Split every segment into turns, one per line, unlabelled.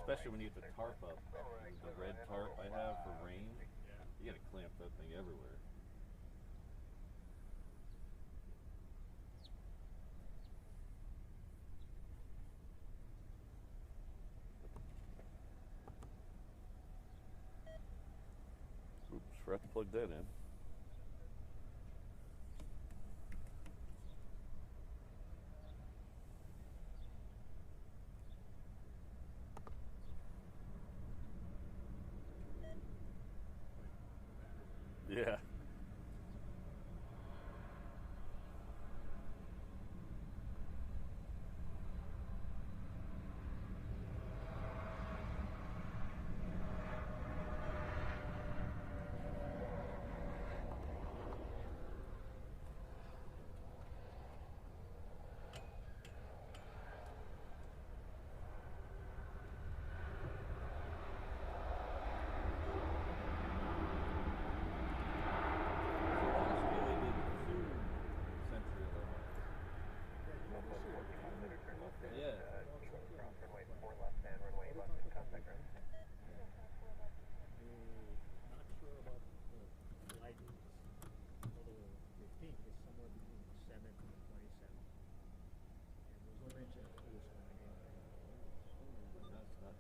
Especially when you get the tarp up. The red tarp I have for rain. You gotta clamp that thing everywhere. Oops, forgot to plug that in. Yeah.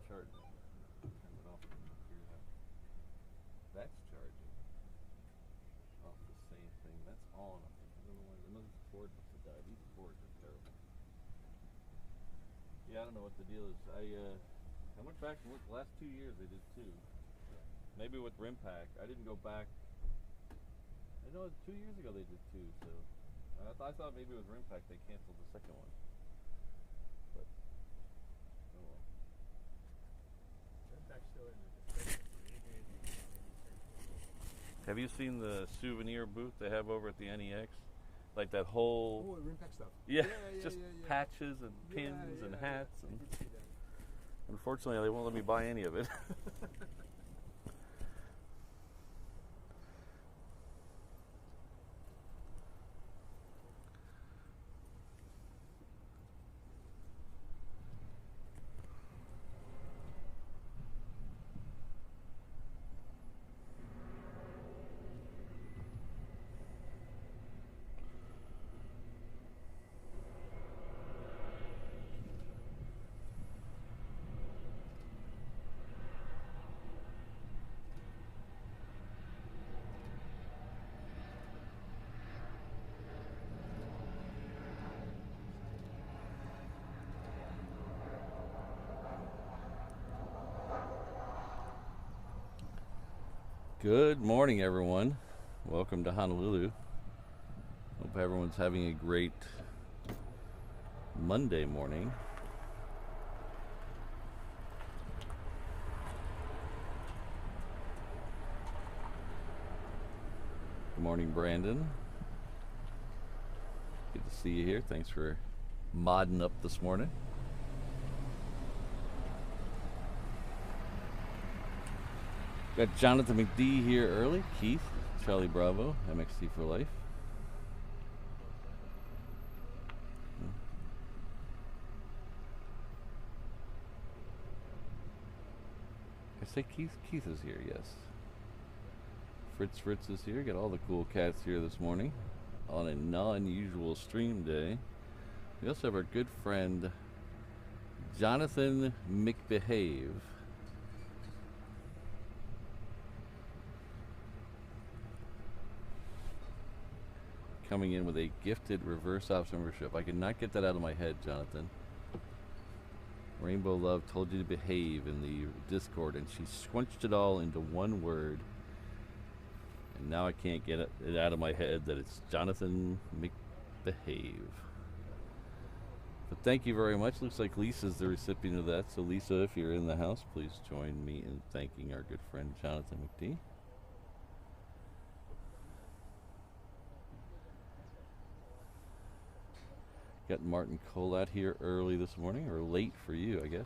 Charging. Turn it off. That's charging off the same thing. That's on. I don't know why. Another cord must have died. These cords are terrible. Yeah, I don't know what the deal is. I went back and looked. The last 2 years they did 2. Maybe with rim pack. I didn't go back. I know 2 years ago they did 2. So I thought maybe with rim pack they canceled the second one. But oh well. Have you seen the souvenir booth they have over at the NEX? Like that whole...
Oh, Rimpack stuff.
Yeah, just patches and pins and hats. And unfortunately, they won't let me buy any of it. Good morning, everyone. Welcome to Honolulu. Hope everyone's having a great Monday morning. Good morning, Brandon. Good to see you here. Thanks for modding up this morning. Got Jonathan McD here early. Keith, Charlie Bravo, MXT for life. I say Keith is here, yes. Fritz is here. Got all the cool cats here this morning on a non-usual stream day. We also have our good friend Jonathan McBehave. Coming in with a gifted reverse ops membership. I could not get that out of my head, Jonathan. Rainbow Love told you to behave in the Discord, and she squunched it all into one word. And now I can't get it out of my head that it's Jonathan McBehave. But thank you very much. Looks like Lisa's the recipient of that. So Lisa, if you're in the house, please join me in thanking our good friend Jonathan McD. Got Martin Colat here early this morning, or late for you, I guess.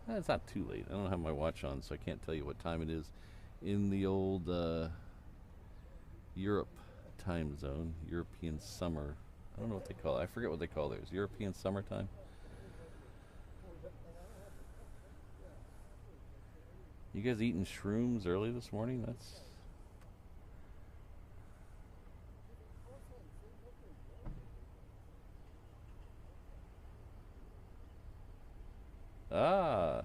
It's not too late. I don't have my watch on, so I can't tell you what time it is in the old Europe time zone, European summer. I don't know what they call it. I forget what they call theirs. European summertime. You guys eating shrooms early this morning? That's... Ah!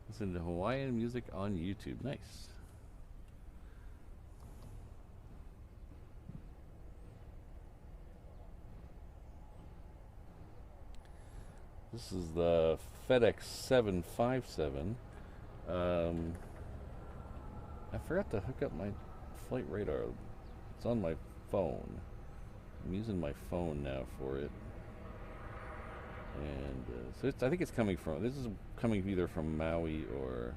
Listen to Hawaiian music on YouTube. Nice. This is the FedEx 757. I forgot to hook up my flight radar. It's on my phone. I'm using my phone now for it. And so I think it's coming from... This is coming either from Maui or...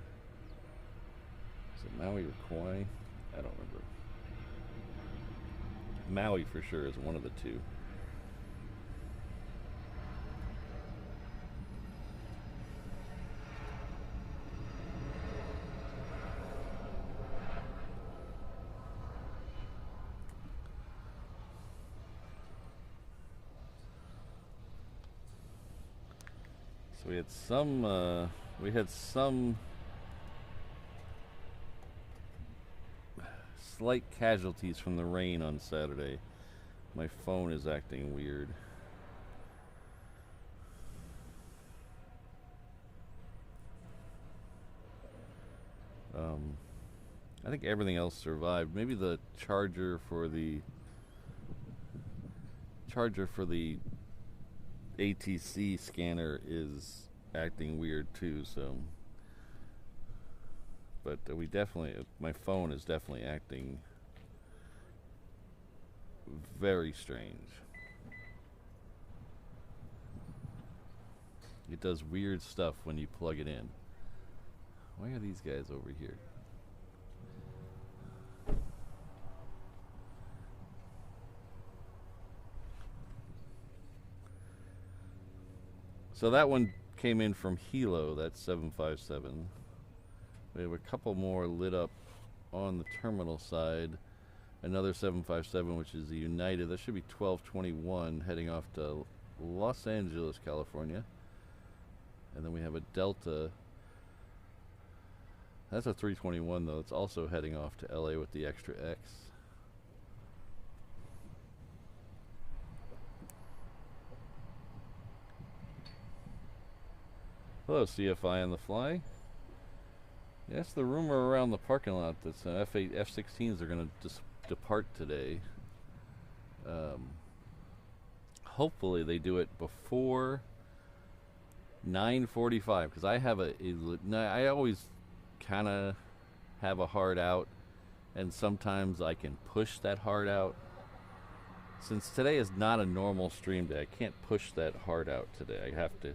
Is it Maui or Kauai? I don't remember. Maui for sure is one of the two. So we had some slight casualties from the rain on Saturday. My phone is acting weird. I think everything else survived. Maybe the charger for the ATC scanner is acting weird too, so... But we definitely... My phone is definitely acting very strange. It does weird stuff when you plug it in. Why are these guys over here? So that one came in from Hilo, that's 757. We have a couple more lit up on the terminal side. Another 757, which is the United. That should be 1221 heading off to Los Angeles, California. And then we have a Delta. That's a 321 though. It's also heading off to LA with the extra X. Hello, CFI on the fly. Yes, the rumor around the parking lot that F8, F-16s are going to depart today. Hopefully they do it before 9:45, because I have I always kind of have a hard out, and sometimes I can push that hard out. Since today is not a normal stream day, I can't push that hard out today. I have to,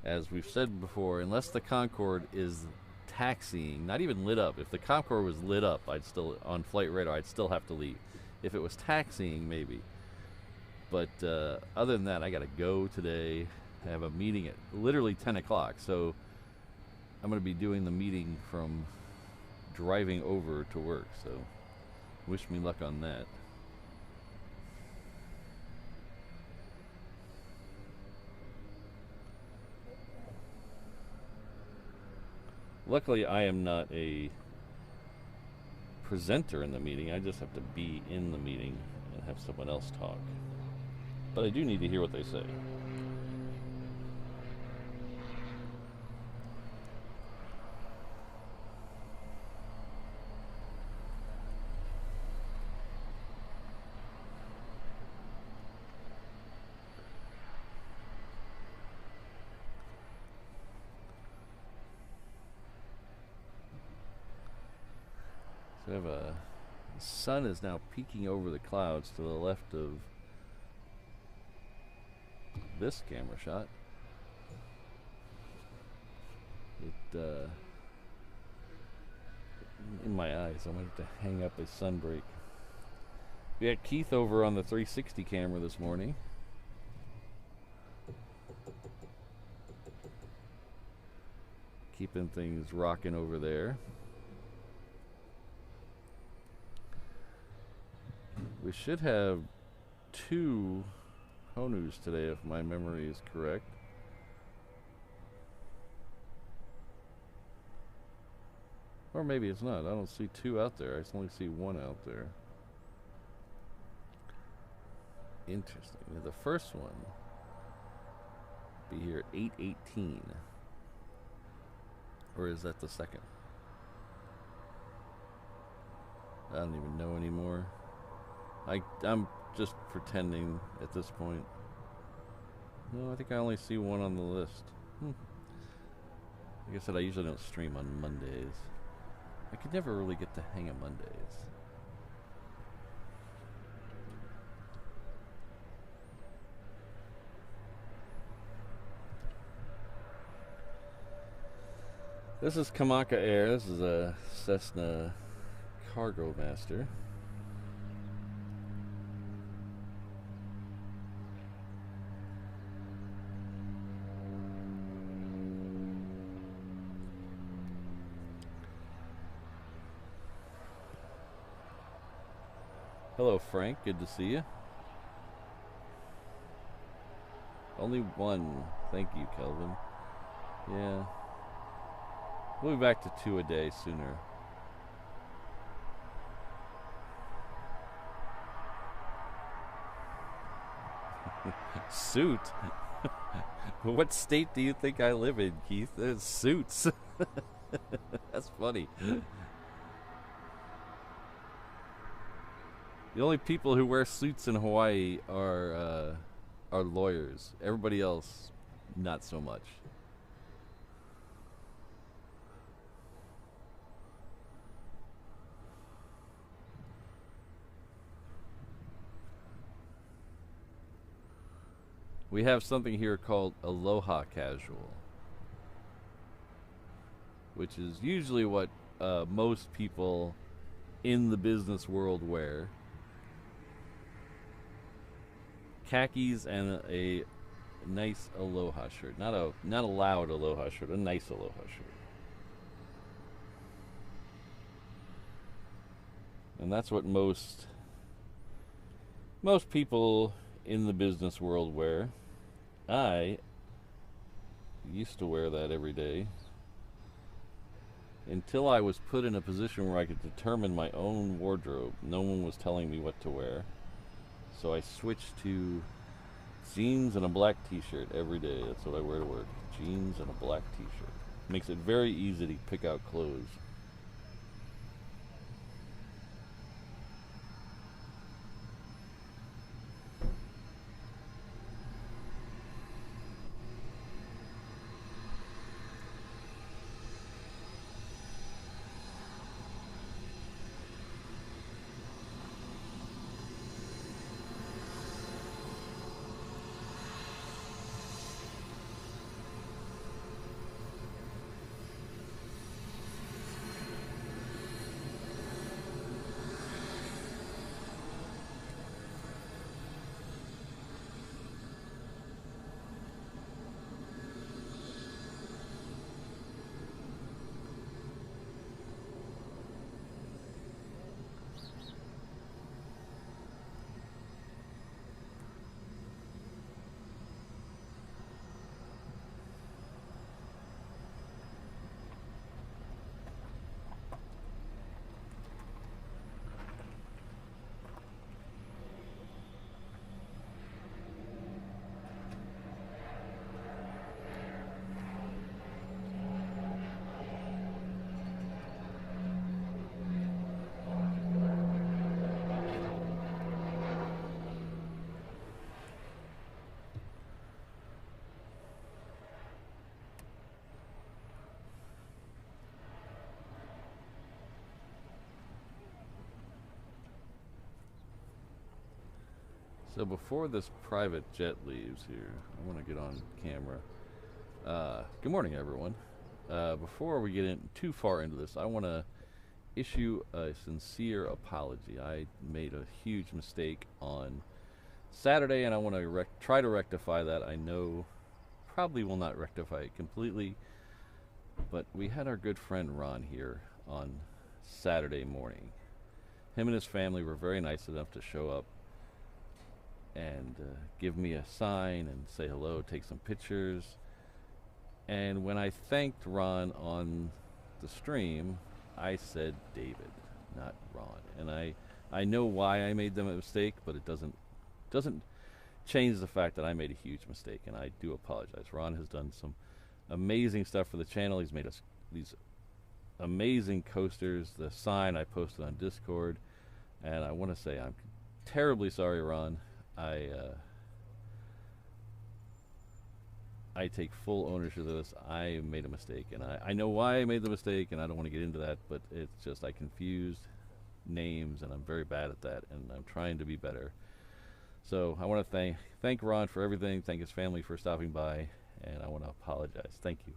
as we've said before, unless the Concorde is taxiing, not even lit up. If the Concorde was lit up, I'd still, on flight radar, I'd still have to leave. If it was taxiing, maybe. But other than that, I gotta go today. I have a meeting at literally 10 o'clock, so I'm gonna be doing the meeting from driving over to work, so wish me luck on that. Luckily, I am not a presenter in the meeting. I just have to be in the meeting and have someone else talk. But I do need to hear what they say. So we have the sun is now peeking over the clouds to the left of this camera shot. It in my eyes, I might have to hang up a sun break. We had Keith over on the 360 camera this morning. Keeping things rocking over there. We should have 2 Honus today, if my memory is correct. Or maybe it's not. I don't see two out there. I only see one out there. Interesting. Now, the first one be here at 8:18. Or is that the second? I don't even know anymore. I'm just pretending at this point. No, I think I only see one on the list. Like I said, I usually don't stream on Mondays. I could never really get the hang of Mondays. This is Kamaka Air. This is a Cessna Cargo Master. Hello, Frank. Good to see you. Only one. Thank you, Kelvin. Yeah. We'll be back to 2 a day sooner. Suit? What state do you think I live in, Keith? There's suits. That's funny. The only people who wear suits in Hawaii are lawyers. Everybody else, not so much. We have something here called Aloha Casual, which is usually what most people in the business world wear. Khakis and a nice Aloha shirt. Not a loud Aloha shirt, a nice Aloha shirt. And that's what most people in the business world wear. I used to wear that every day until I was put in a position where I could determine my own wardrobe. No one was telling me what to wear. So I switched to jeans and a black t-shirt every day. That's what I wear to work. Jeans and a black t-shirt. Makes it very easy to pick out clothes. So before this private jet leaves here, I want to get on camera. Good morning, everyone. Before we get too far into this, I want to issue a sincere apology. I made a huge mistake on Saturday, and I want to try to rectify that. I know probably will not rectify it completely, but we had our good friend Ron here on Saturday morning. Him and his family were very nice enough to show up and give me a sign and say hello, take some pictures. And when I thanked Ron on the stream, I said David, not Ron. And I know why I made them a mistake, but it doesn't change the fact that I made a huge mistake, and I do apologize. Ron has done some amazing stuff for the channel. He's made us these amazing coasters. The sign I posted on Discord, and I want to say I'm terribly sorry, Ron. I take full ownership of this. I made a mistake, and I know why I made the mistake, and I don't want to get into that, but it's just I confused names, and I'm very bad at that, and I'm trying to be better. So I want to thank Ron for everything, thank his family for stopping by, and I want to apologize. Thank you.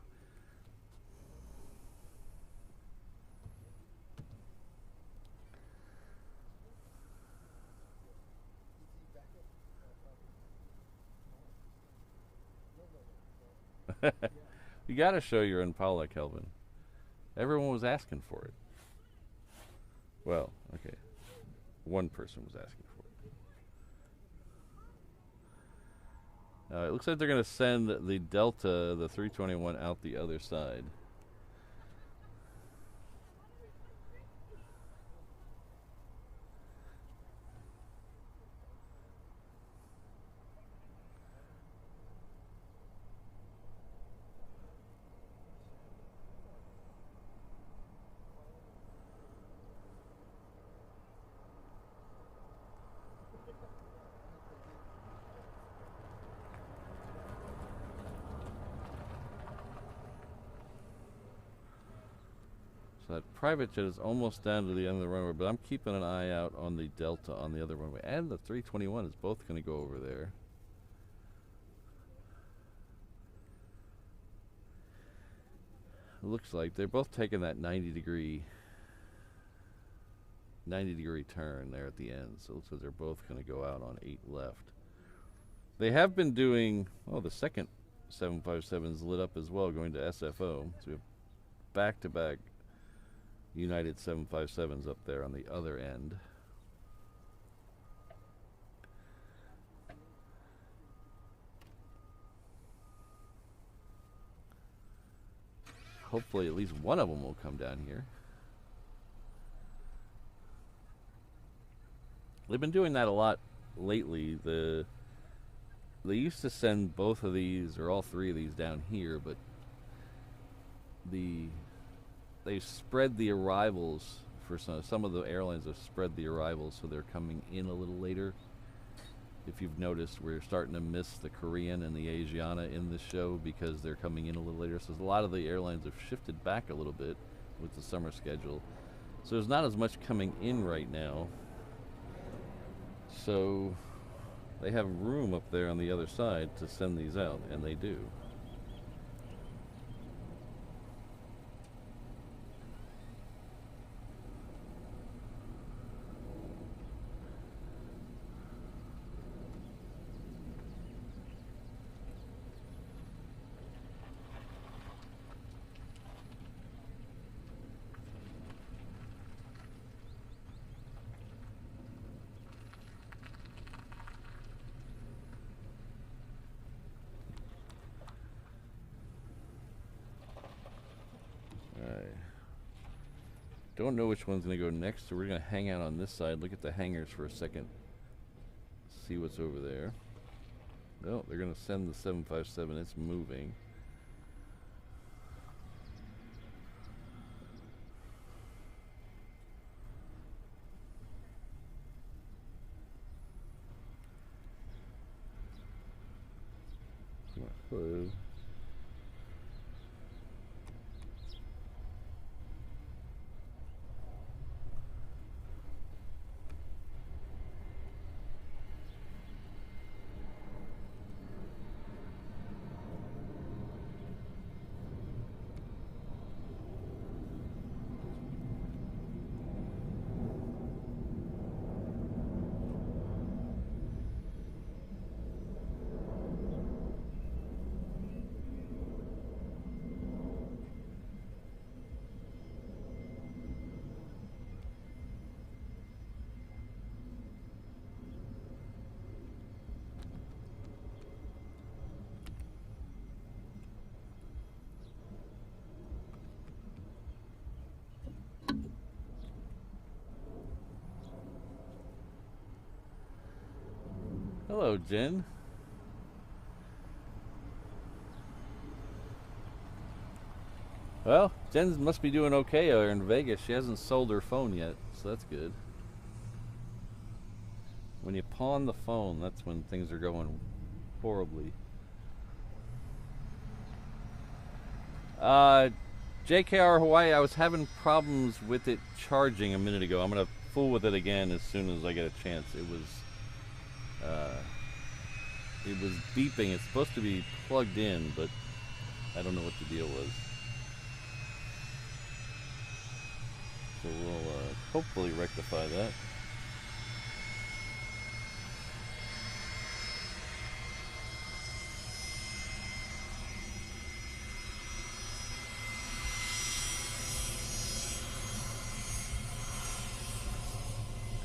You got to show your Impala, Kelvin. Everyone was asking for it. Well, okay. One person was asking for it. It looks like they're going to send the Delta, the 321, out the other side. So that private jet is almost down to the end of the runway, but I'm keeping an eye out on the Delta on the other runway. And the 321 is both going to go over there. It looks like they're both taking that 90 degree turn there at the end. So it looks like they're both going to go out on 8 left. They have been doing, oh, the second 757 is lit up as well, going to SFO. So we have back-to-back United 757s up there on the other end. Hopefully at least one of them will come down here. They've been doing that a lot lately. They used to send both of these or all three of these down here, but they've spread the arrivals for some of the airlines have spread the arrivals, so they're coming in a little later. If you've noticed, we're starting to miss the Korean and the Asiana in this show because they're coming in a little later. So a lot of the airlines have shifted back a little bit with the summer schedule. So there's not as much coming in right now. So they have room up there on the other side to send these out, and they do. Don't know which one's going to go next, so we're going to hang out on this side, look at the hangars for a second, see what's over there. No, they're going to send the 757. It's moving. Hello. Hello, Jen. Well, Jen must be doing okay out here in Vegas. She hasn't sold her phone yet, so that's good. When you pawn the phone, that's when things are going horribly. JKR Hawaii, I was having problems with it charging a minute ago. I'm going to fool with it again as soon as I get a chance. It was beeping. It's supposed to be plugged in, but I don't know what the deal was. So we'll hopefully rectify that.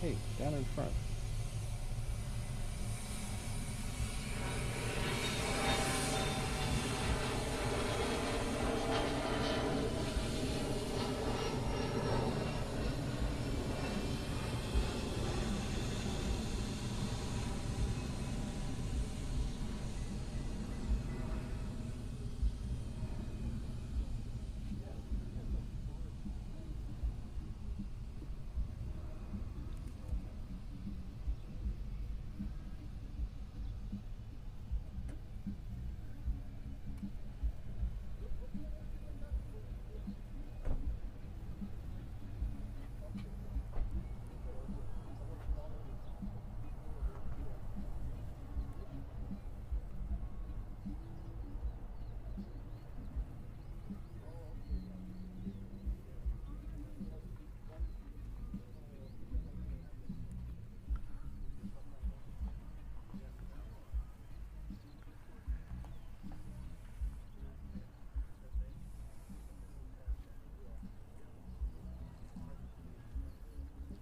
Hey, down in front.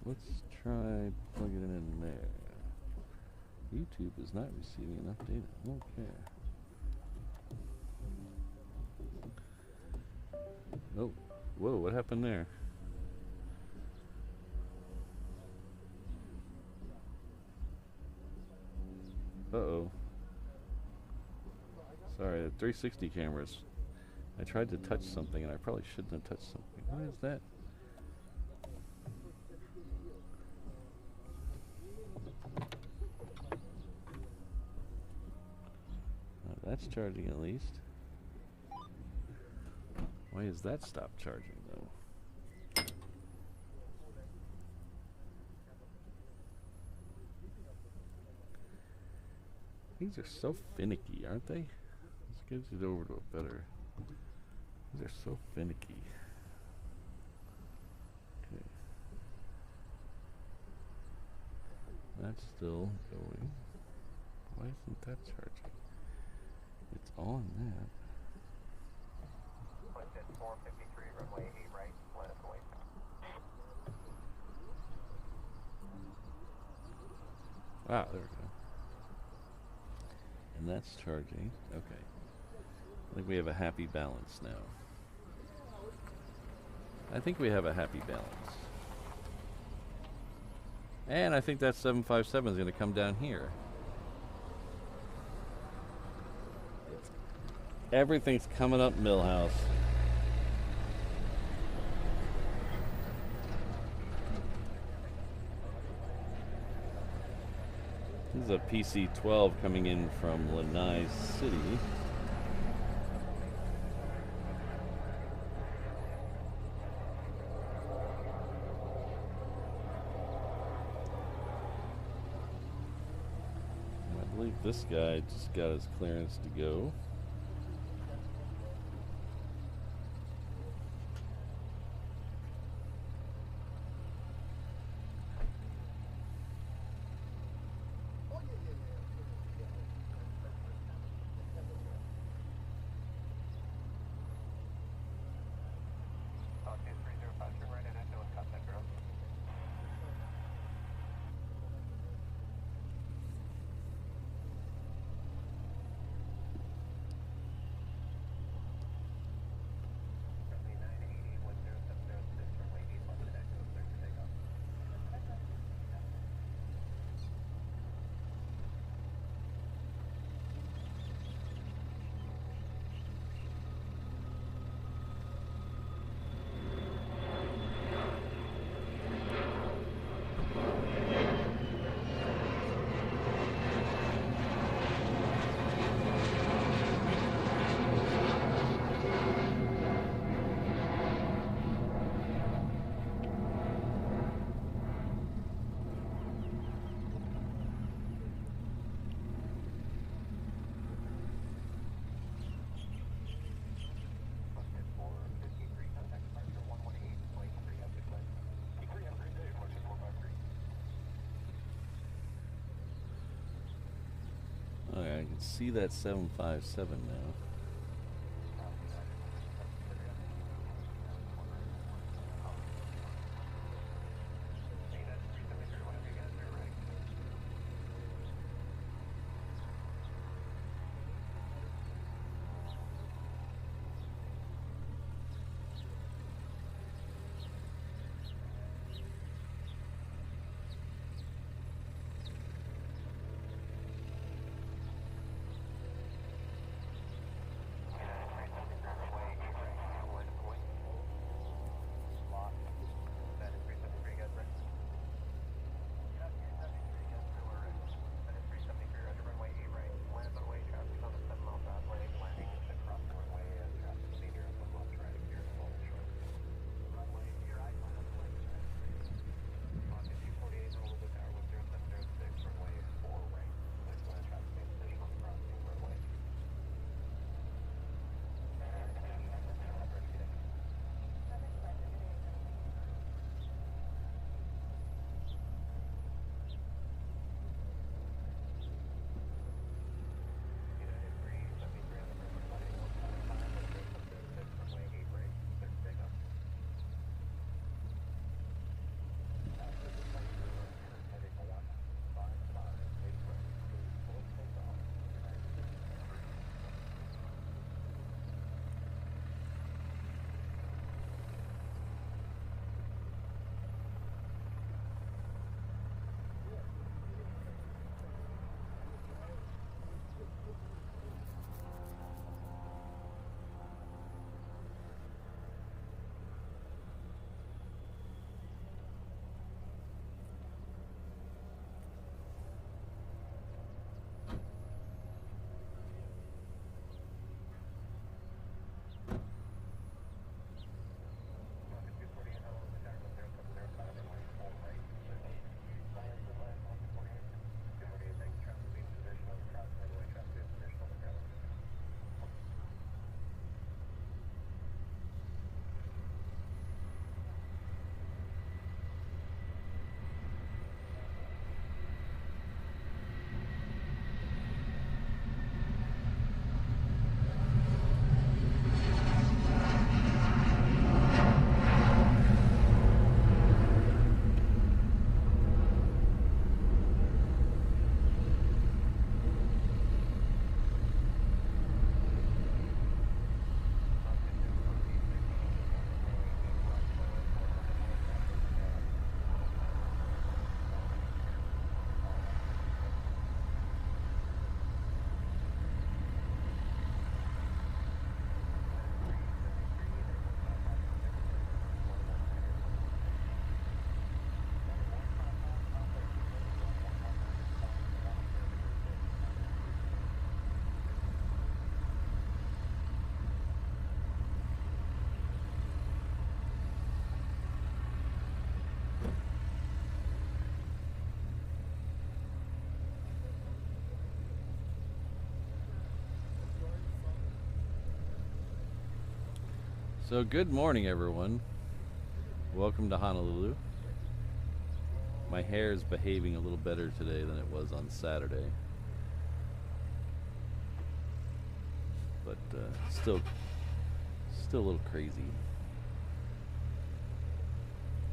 Let's try plugging it in there. YouTube is not receiving enough data. Okay. Oh, whoa, what happened there? Uh-oh. Sorry, the 360 cameras. I tried to touch something and I probably shouldn't have touched something. What is that? That's charging at least. Why is that stopped charging though? These are so finicky, aren't they? Let's get it over to a better. These are so finicky. Okay. That's still going. Why isn't that charging? It's on that.
Clinton 453, runway 8 right, let us away.
Ah, there we go. And that's charging. Okay. I think we have a happy balance now. I think we have a happy balance. And I think that 757 is going to come down here. Everything's coming up Millhouse. This is a PC-12 coming in from Lanai City. And I believe this guy just got his clearance to go. see that 757 now. So good morning, everyone. Welcome to Honolulu. My hair is behaving a little better today than it was on Saturday, but still a little crazy.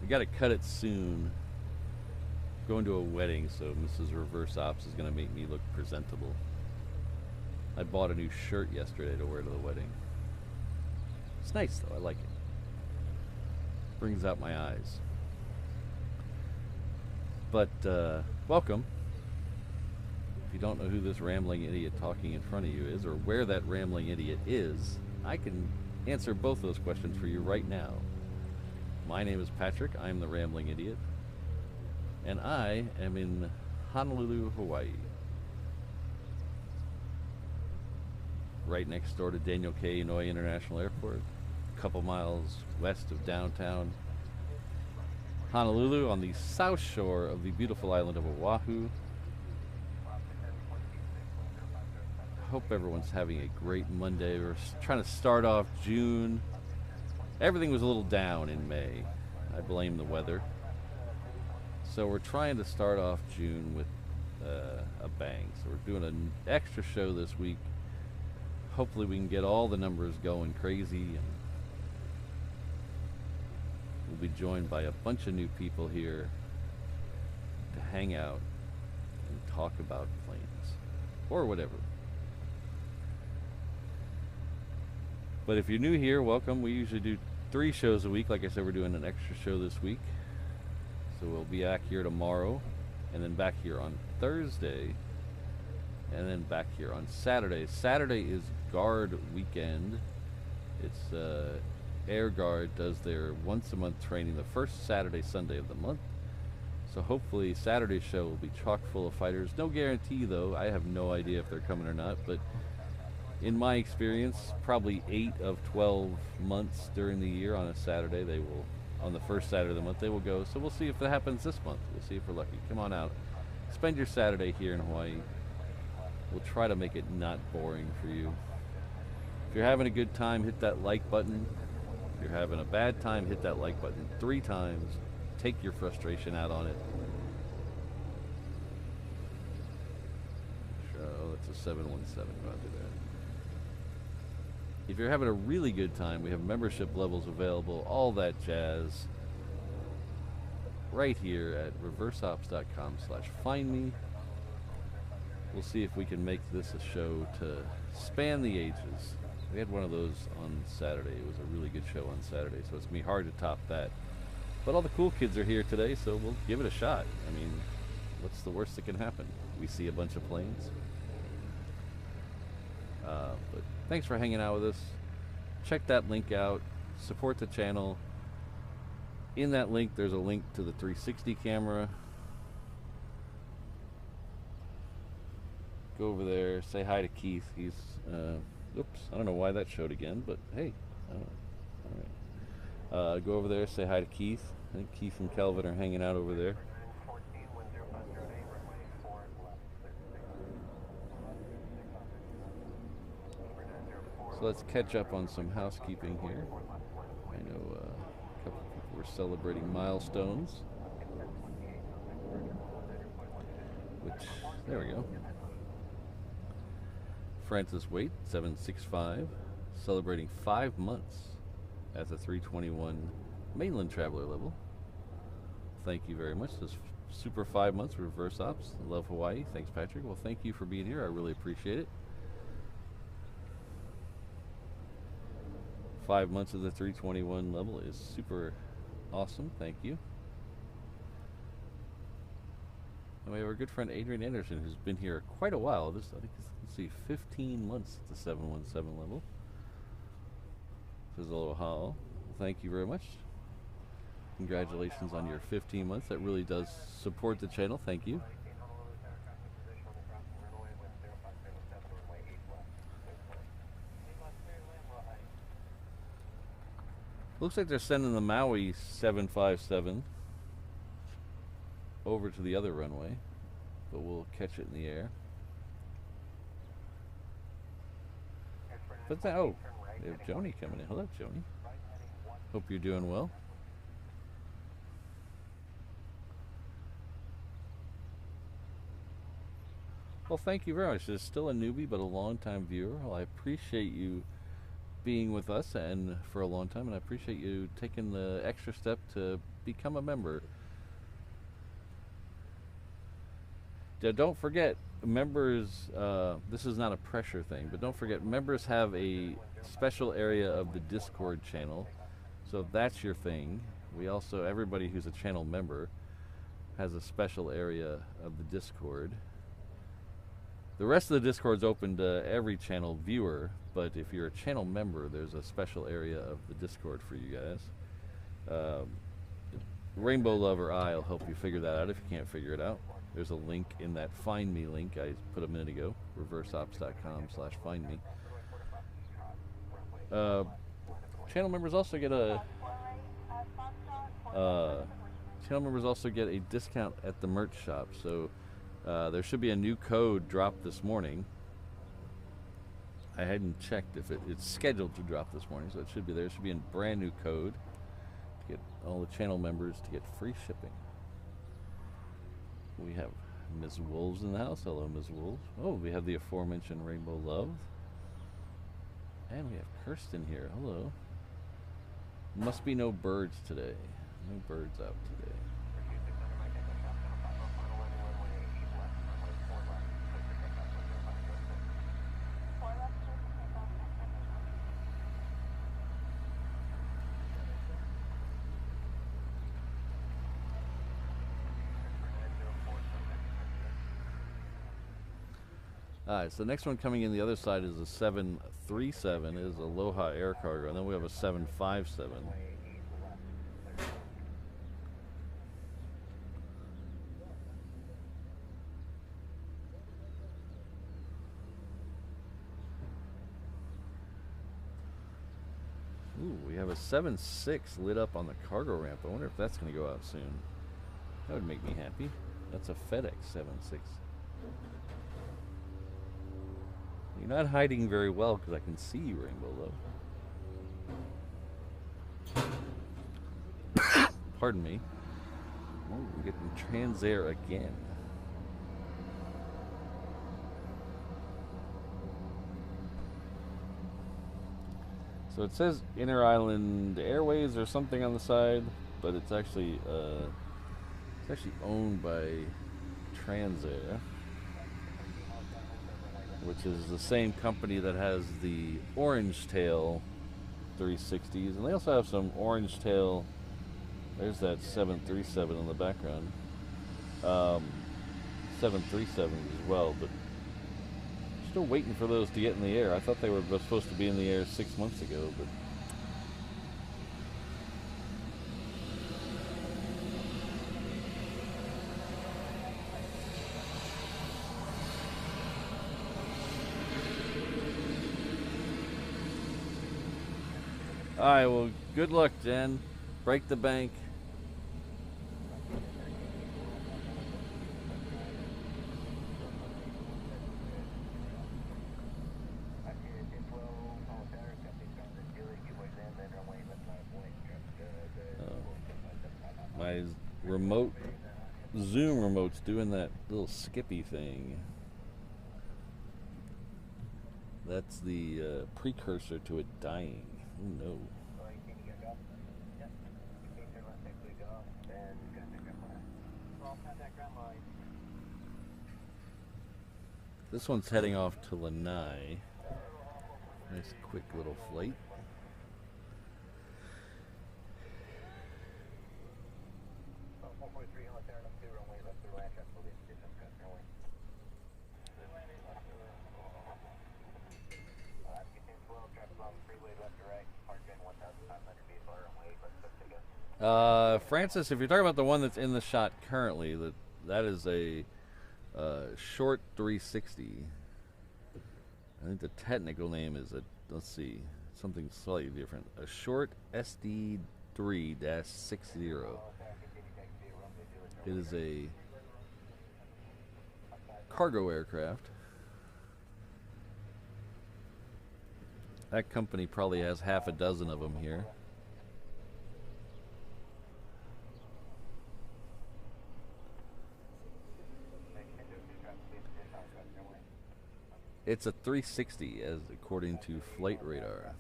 We got to cut it soon. Going to a wedding, so Mrs. Reverse Ops is going to make me look presentable. I bought a new shirt yesterday to wear to the wedding. It's nice though, I like it. Brings out my eyes. But welcome. If you don't know who this rambling idiot talking in front of you is, or where that rambling idiot is, I can answer both those questions for you right now. My name is Patrick, I'm the rambling idiot, and I am in Honolulu, Hawaii. Right next door to Daniel K. Inouye International Airport, a couple miles west of downtown Honolulu on the south shore of the beautiful island of Oahu. Hope everyone's having a great Monday. We're trying to start off June. Everything was a little down in May. I blame the weather. So we're trying to start off June with a bang. So we're doing an extra show this week. Hopefully we can get all the numbers going crazy, and we'll be joined by a bunch of new people here to hang out and talk about planes or whatever. But if you're new here, welcome. We usually do 3 shows a week. Like I said, we're doing an extra show this week. So we'll be back here tomorrow, and then back here on Thursday, and then back here on Saturday. Saturday is guard weekend. It's Air Guard does their once a month training the first Saturday, Sunday of the month. So hopefully Saturday's show will be chock full of fighters. No guarantee though. I have no idea if they're coming or not, but in my experience, probably 8 of 12 months during the year on a Saturday, they will, on the first Saturday of the month, they will go. So we'll see if that happens this month. We'll see if we're lucky. Come on out. Spend your Saturday here in Hawaii. We'll try to make it not boring for you. If you're having a good time, hit that like button. If you're having a bad time, hit that like button 3 times. Take your frustration out on it. Oh, that's a 717. I'll do that. If you're having a really good time, we have membership levels available, all that jazz, right here at reverseops.com/findme. We'll see if we can make this a show to span the ages. We had one of those on Saturday. It was a really good show on Saturday, so it's going to be hard to top that. But all the cool kids are here today, so we'll give it a shot. I mean, what's the worst that can happen? We see a bunch of planes. But thanks for hanging out with us. Check that link out. Support the channel. In that link, there's a link to the 360 camera. Go over there, say hi to Keith. He's, oops, I don't know why that showed again, but hey, all right. Go over there, say hi to Keith. I think Keith and Kelvin are hanging out over there. So let's catch up on some housekeeping here. I know a couple of people were celebrating milestones. Which, there we go. Francis Waite, 765, celebrating 5 months at the 321 mainland traveler level. Thank you very much. This super 5 months, reverse ops. Love Hawaii. Thanks, Patrick. Well, thank you for being here. I really appreciate it. 5 months of the 321 level is super awesome. Thank you. And we have our good friend Adrian Anderson, who's been here quite a while. This, I think, let's see, 15 months at the 717 level. Says aloha. Thank you very much. Congratulations on your 15 months. That really does support the channel. Thank you. Looks like they're sending the Maui 757 over to the other runway, but we'll catch it in the air. But then, oh, they have Joni coming in. Hello, Joni. Hope you're doing well. Well, thank you very much. There's still a newbie, but a long-time viewer. Well, I appreciate you being with us and for a long time, and I appreciate you taking the extra step to become a member. Now, don't forget, members, this is not a pressure thing, but don't forget, members have a special area of the Discord channel. So if that's your thing, we also, everybody who's a channel member has a special area of the Discord. The rest of the Discord's open to every channel viewer, but if you're a channel member, there's a special area of the Discord for you guys. Rainbow Lover I will help you figure that out if you can't figure it out. There's a link in that Find Me link I put a minute ago, reverseops.com/findme. Channel members also get a discount at the merch shop. So there should be a new code dropped this morning. I hadn't checked if it's scheduled to drop this morning, so it should be there. It should be a brand new code to get all the channel members to get free shipping. We have Miss Wolves in the house. Hello, Miss Wolves. Oh, we have the aforementioned Rainbow Love. And we have Kirsten here. Hello. Must be no birds today. No birds out today. Alright, so the next one coming in the other side is a 737, is Aloha Air Cargo, and then we have a 757. Ooh, we have a 7.6 lit up on the cargo ramp. I wonder if that's going to go out soon. That would make me happy. That's a FedEx 7.6. You're not hiding very well because I can see you, Rainbow Love. Pardon me. Oh, we're getting Transair again. So it says Inter Island Airways or something on the side, but it's actually owned by Transair, which is the same company that has the Orange Tail 360s, and they also have some Orange Tail. There's that 737 in the background. 737s as well, but still waiting for those to get in the air. I thought they were supposed to be in the air 6 months ago, but alright, well, good luck, Jen. Break the bank. My remote, Zoom remote's doing that little skippy thing. That's the precursor to it dying. Oh no. This one's heading off to Lanai. Nice quick little flight. Francis, if you're talking about the one that's in the shot currently, that is a short 360. I think the technical name is let's see, something slightly different. A short SD3-60. It is a cargo aircraft. That company probably has half a dozen of them here. It's a 360, as according to Flight Radar.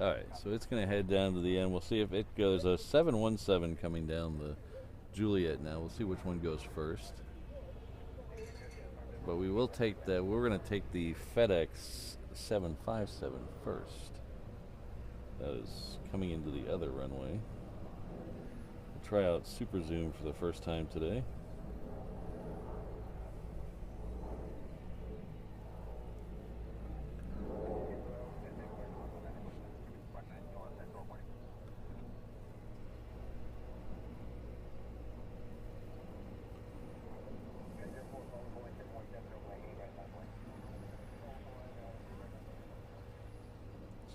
Alright, so it's going to head down to the end. We'll see if it goes. A 717 coming down the Juliet now. We'll see which one goes first. But we will take that. We're going to take the FedEx 757 first. That is coming into the other runway. We'll try out Super Zoom for the first time today.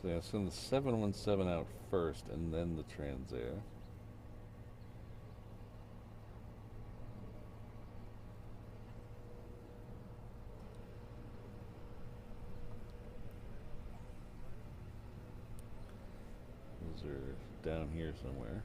So yeah, send the 717 out first and then the Transair. down here somewhere.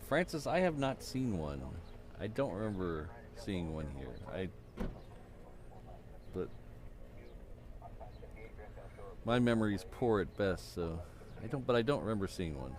Francis, I have not seen one. I don't remember seeing one here. But my memory is poor at best, so I don't remember seeing one.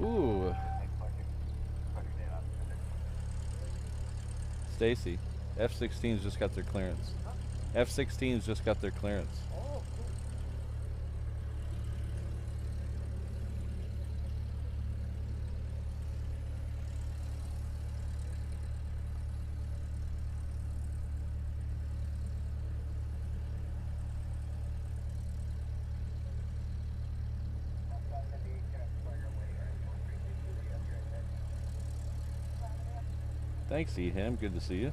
Ooh. Stacy, F-16s just got their clearance. F-16s just got their clearance. Thanks, Eham. Good to see you.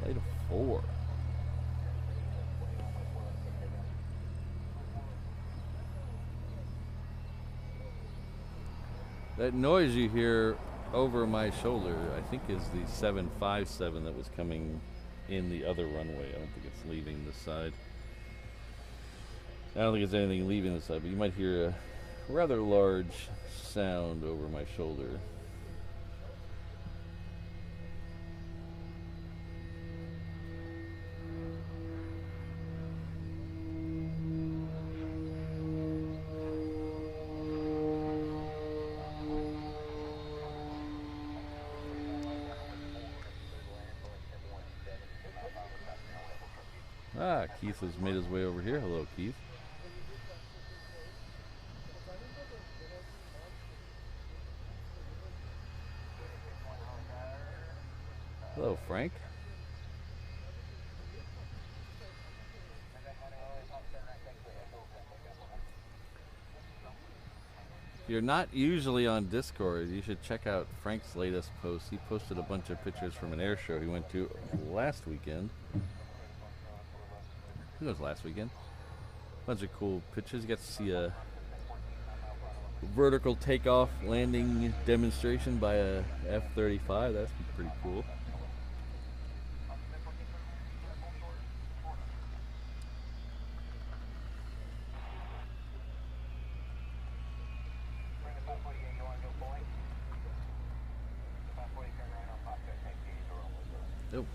Flight of 4. That noise you hear over my shoulder, I think, is the 757 that was coming in the other runway. I don't think it's leaving this side. I don't think it's anything leaving this side, but you might hear a rather large sound over my shoulder. Ah, Keith has made his way over here. Hello, Keith. Hello, Frank. If you're not usually on Discord, you should check out Frank's latest post. He posted a bunch of pictures from an air show he went to last weekend. I think it was last weekend. Bunch of cool pictures. You got to see a vertical takeoff landing demonstration by a F-35. That's pretty cool. Nope.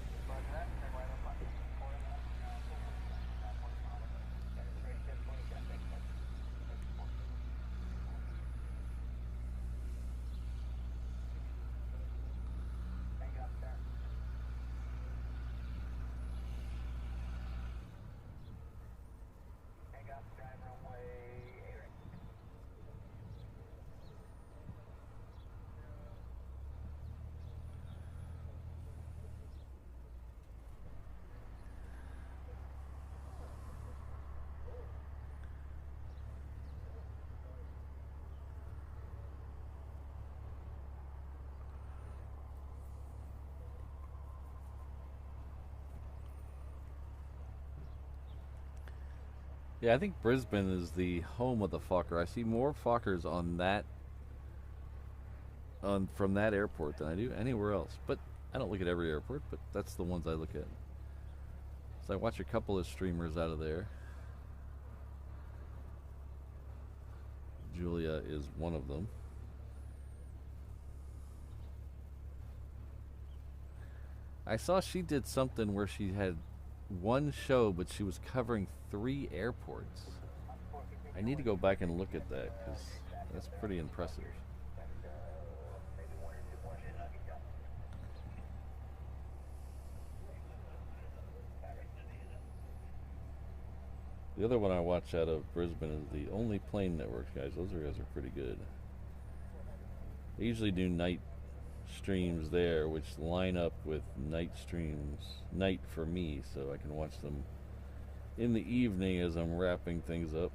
Yeah, I think Brisbane is the home of the Fokker. I see more Fokkers on that from that airport than I do anywhere else. But I don't look at every airport, but that's the ones I look at. So I watch a couple of streamers out of there. Julia is one of them. I saw she did something where she had one show, but she was covering 3 airports. I need to go back and look at that because that's pretty impressive. The other one I watch out of Brisbane is the Only Plane Networks, guys. Those guys are pretty good. They usually do night streams there, which line up with night streams, night for me, so I can watch them in the evening as I'm wrapping things up.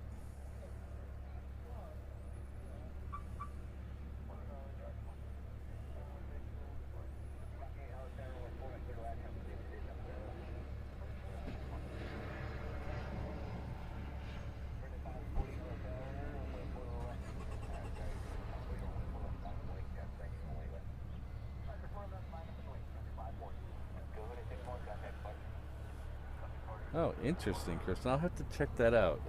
Oh, interesting, Kristen. I'll have to check that out.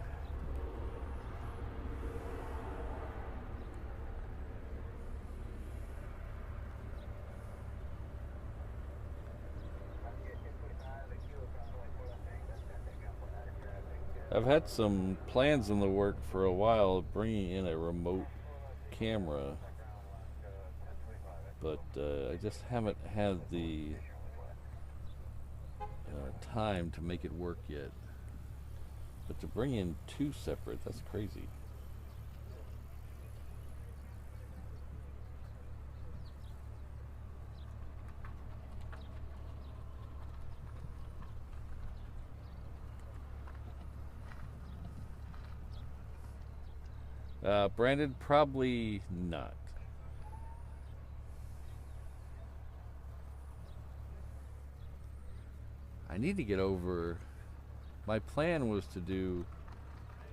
I've had some plans in the work for a while bringing in a remote camera, but I just haven't had the time to make it work yet. But to bring in 2 separate, that's crazy. Brandon, probably not. I need to get over. My plan was to do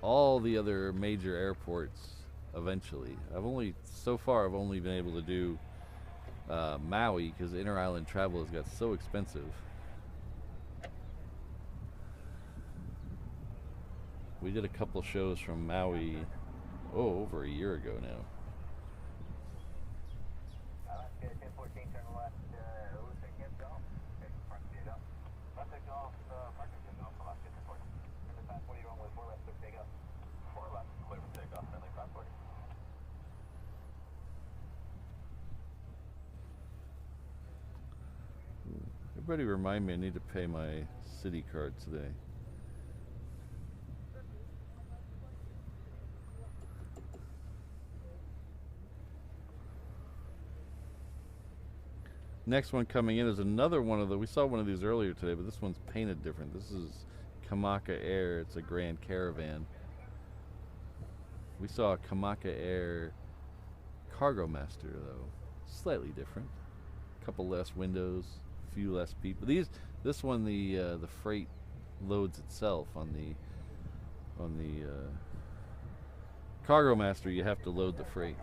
all the other major airports eventually. So far I've only been able to do Maui because inter-island travel has got so expensive. We did a couple shows from Maui, over a year ago now. Everybody remind me I need to pay my city card today. Next one coming in is another one of we saw one of these earlier today, but this one's painted different. This is Kamaka Air. It's a Grand Caravan. We saw a Kamaka Air Cargo Master though, slightly different. A couple less windows, a few less people. This one the freight loads itself. On the Cargo Master, you have to load the freight.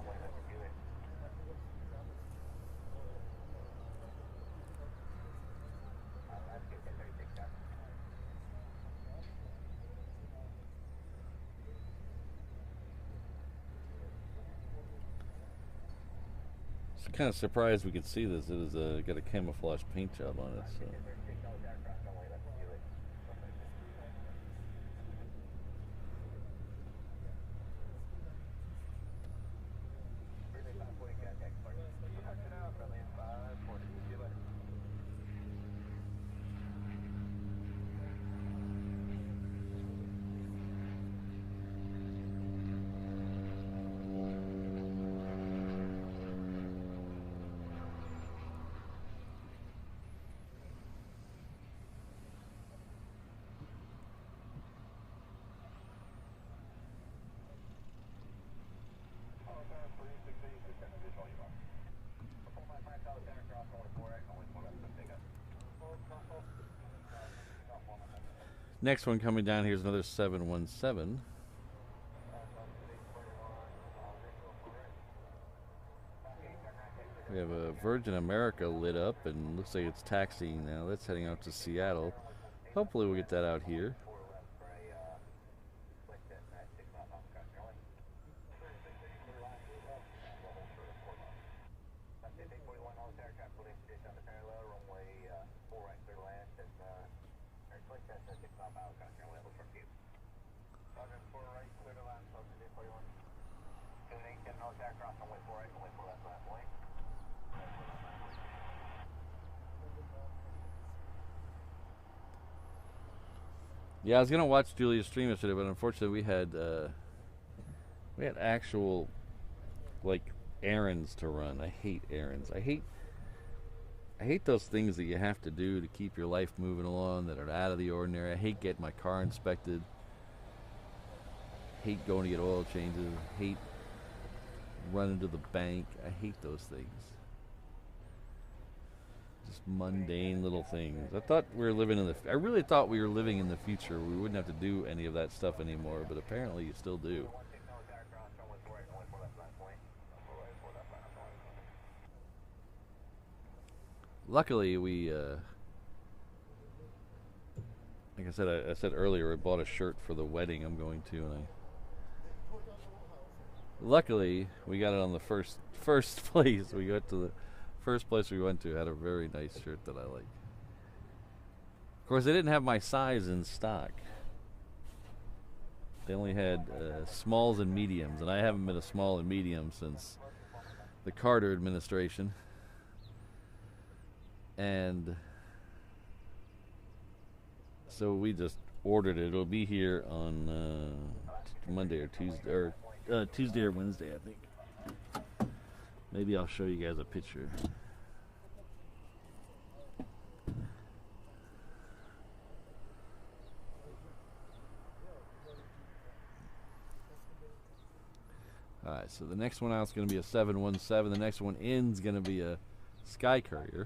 Kind of surprised we could see this. It is got a camouflage paint job on it. So. Next one coming down here is another 717. We have a Virgin America lit up and looks like it's taxiing now. That's heading out to Seattle. Hopefully we'll get that out here. Yeah, I was gonna watch Julia's stream yesterday, but unfortunately we had actual like errands to run. I hate errands. I hate those things that you have to do to keep your life moving along that are out of the ordinary. I hate getting my car inspected. Hate going to get oil changes. Hate running to the bank. I hate those things. Just mundane little things. I really thought we were living in the future. We wouldn't have to do any of that stuff anymore, but apparently you still do. Luckily, we, like I said earlier, I bought a shirt for the wedding I'm going to, and luckily we got it on the first place. We got to the first place we went to had a very nice shirt that I like. Of course, they didn't have my size in stock. They only had smalls and mediums, and I haven't been a small and medium since the Carter administration. And so we just ordered it. It'll be here on Monday or Tuesday, or Tuesday or Wednesday, I think. Maybe I'll show you guys a picture. Alright, so the next one out is going to be a 717. The next one in is going to be a Sky Courier.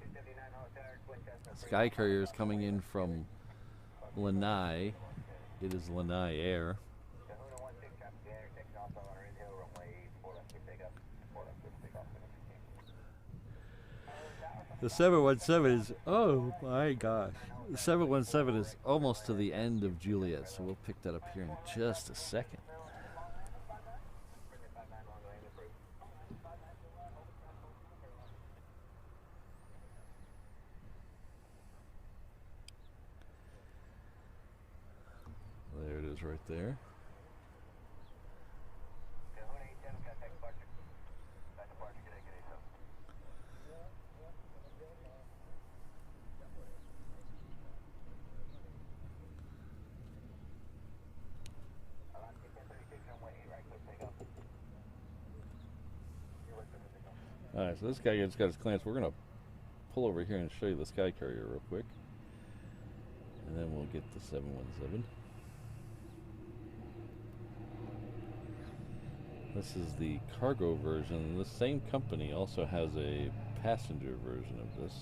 Sky Courier is coming in from Lanai. It is Lanai Air. The 717 is, oh my gosh. The 717 is almost to the end of Juliet, so we'll pick that up here in just a second. There it is right there. Alright, so this guy just got his clearance. We're going to pull over here and show you the Sky Courier real quick. And then we'll get the 717. This is the cargo version. The same company also has a passenger version of this.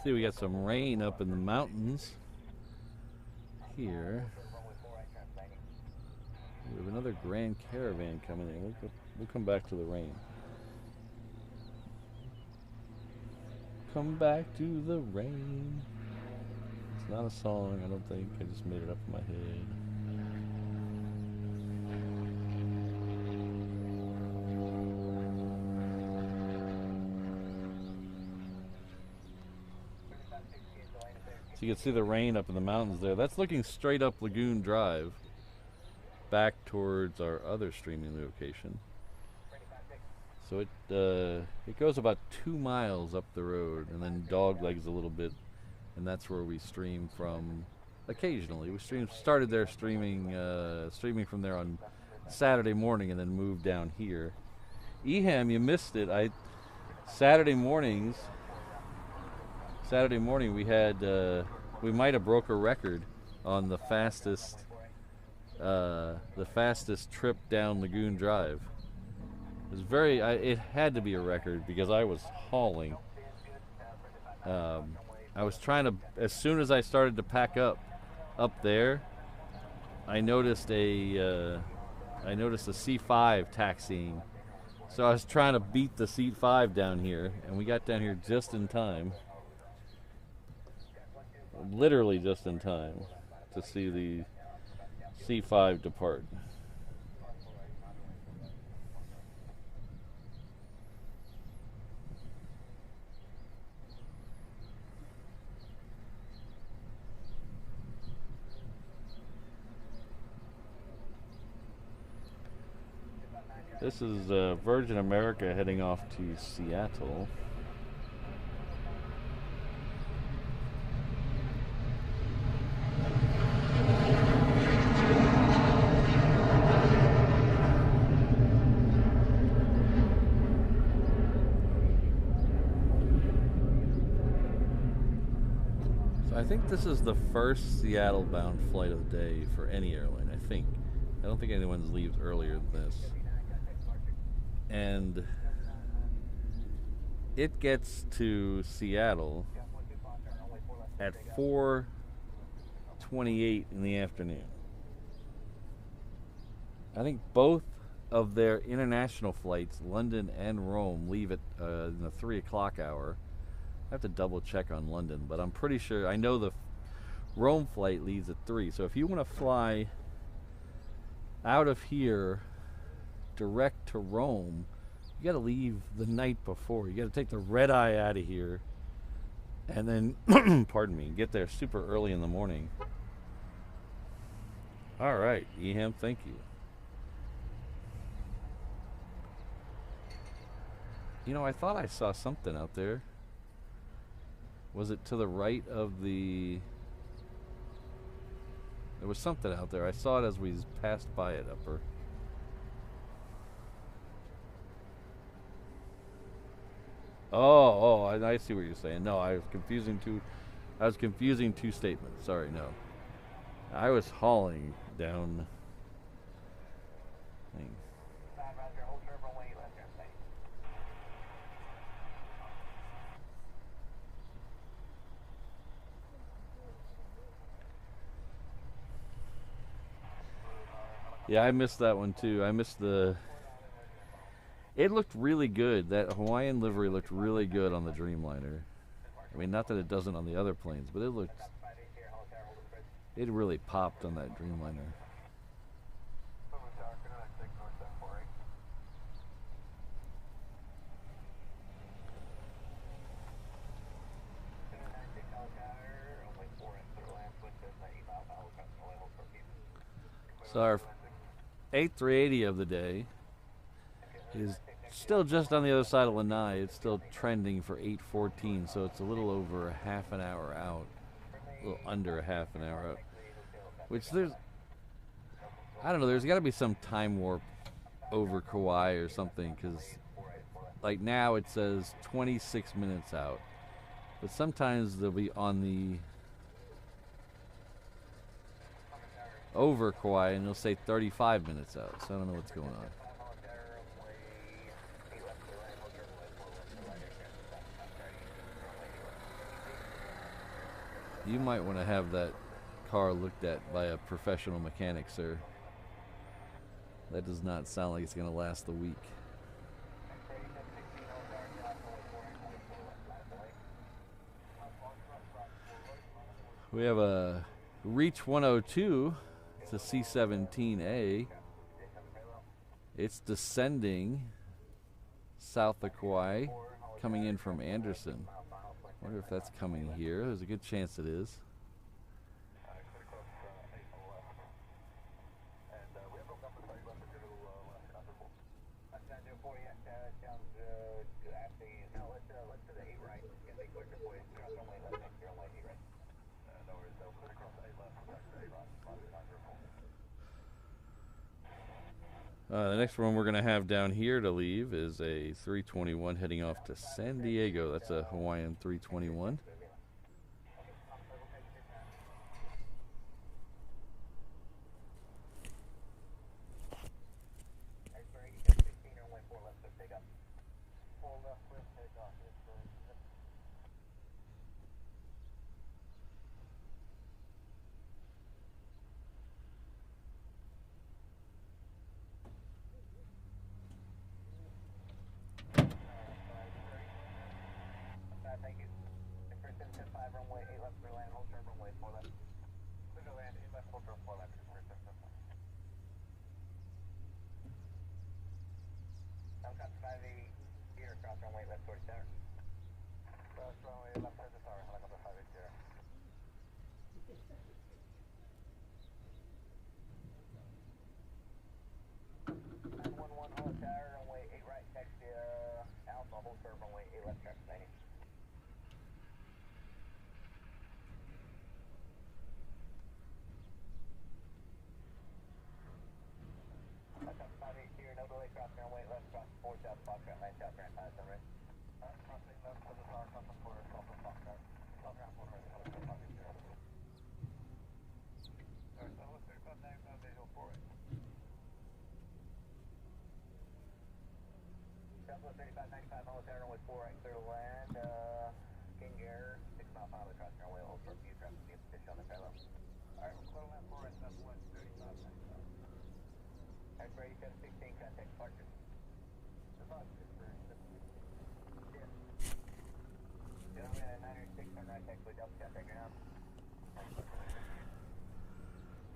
See, we got some rain up in the mountains here. We have another Grand Caravan coming in. We'll come back to the rain. Come back to the rain. It's not a song, I don't think. I just made it up in my head. So you can see the rain up in the mountains there. That's looking straight up Lagoon Drive, back towards our other streaming location. So it goes about 2 miles up the road, and then doglegs a little bit, and that's where we stream from occasionally. We started there streaming from there on Saturday morning, and then moved down here. Eham, you missed it. Saturday morning we had we might have broke a record on the fastest trip down Lagoon Drive. It was it had to be a record because I was hauling. I was trying to, as soon as I started to pack up there, I noticed a C5 taxiing. So I was trying to beat the C5 down here, and we got down here just in time. Literally just in time to see the C5 depart. This is Virgin America heading off to Seattle. So I think this is the first Seattle-bound flight of the day for any airline, I think. I don't think anyone leaves earlier than this. And it gets to Seattle at 4:28 in the afternoon. I think both of their international flights, London and Rome, leave at in the 3 o'clock hour. I have to double check on London, but I'm pretty sure, I know the Rome flight leaves at 3. So if you want to fly out of here direct to Rome, you got to leave the night before. You got to take the red eye out of here, and then, pardon me, get there super early in the morning. All right, Eham, thank you. You know, I thought I saw something out there. Was it to the right of the... There was something out there. I saw it as we passed by it, upper. Oh, I see what you're saying. No, I was confusing two statements. Sorry, no. I was hauling down thing. Yeah, I missed that one too. I missed the... It looked really good. That Hawaiian livery looked really good on the Dreamliner. I mean, not that it doesn't on the other planes, but it really popped on that Dreamliner. So our 8380 of the day is still just on the other side of Lanai. It's still trending for 8:14, so it's a little over a half an hour out, a little under a half an hour out. Which I don't know, there's got to be some time warp over Kauai or something, because like now it says 26 minutes out, but sometimes they'll be on the over Kauai and they'll say 35 minutes out, so I don't know what's going on. You might want to have that car looked at by a professional mechanic, sir. That does not sound like it's going to last the week. We have a Reach 102. It's a C-17A. It's descending south of Kauai, coming in from Anderson. Wonder if that's coming here. There's a good chance it is. The next one we're going to have down here to leave is a 321 heading off to San Diego. That's a Hawaiian 321.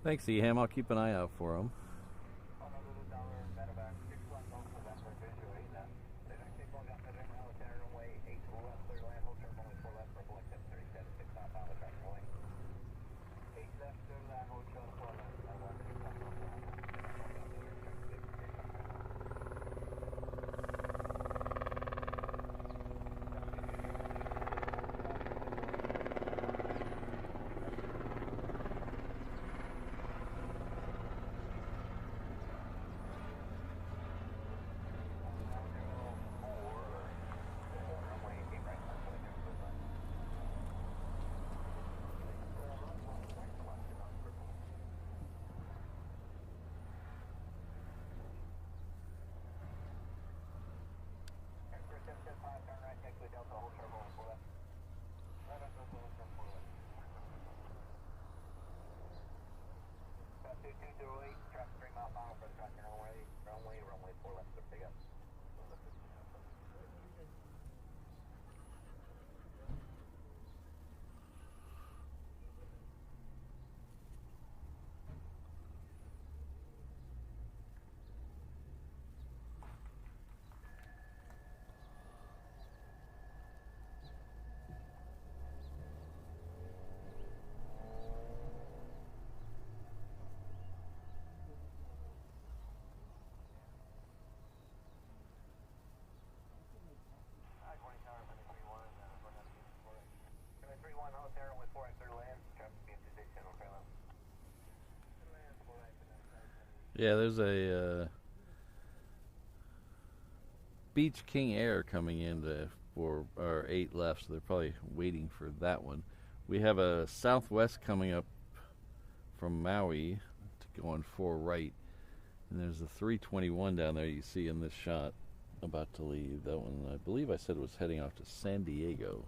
Thanks, Eham. I'll keep an eye out for him. Yeah, there's a Beach King Air coming in for our 8 left, so they're probably waiting for that one. We have a Southwest coming up from Maui to go on 4 right, and there's a 321 down there you see in this shot about to leave. That one, I believe I said was heading off to San Diego.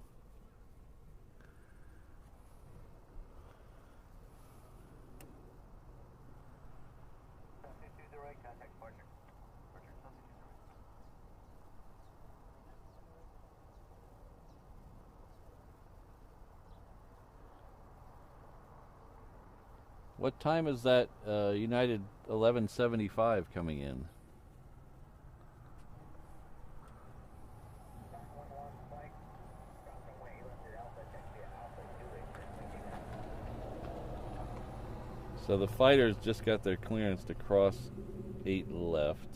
What time is that United 1175 coming in? So the fighters just got their clearance to cross 8 left.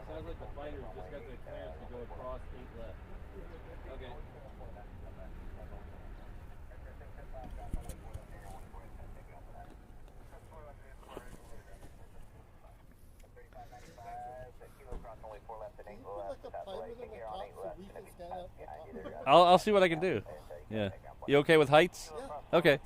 Sounds like the fighters just got their clearance to go across 8 left. Okay. I'll see what I can do. Yeah. You okay with heights?
Yeah.
Okay.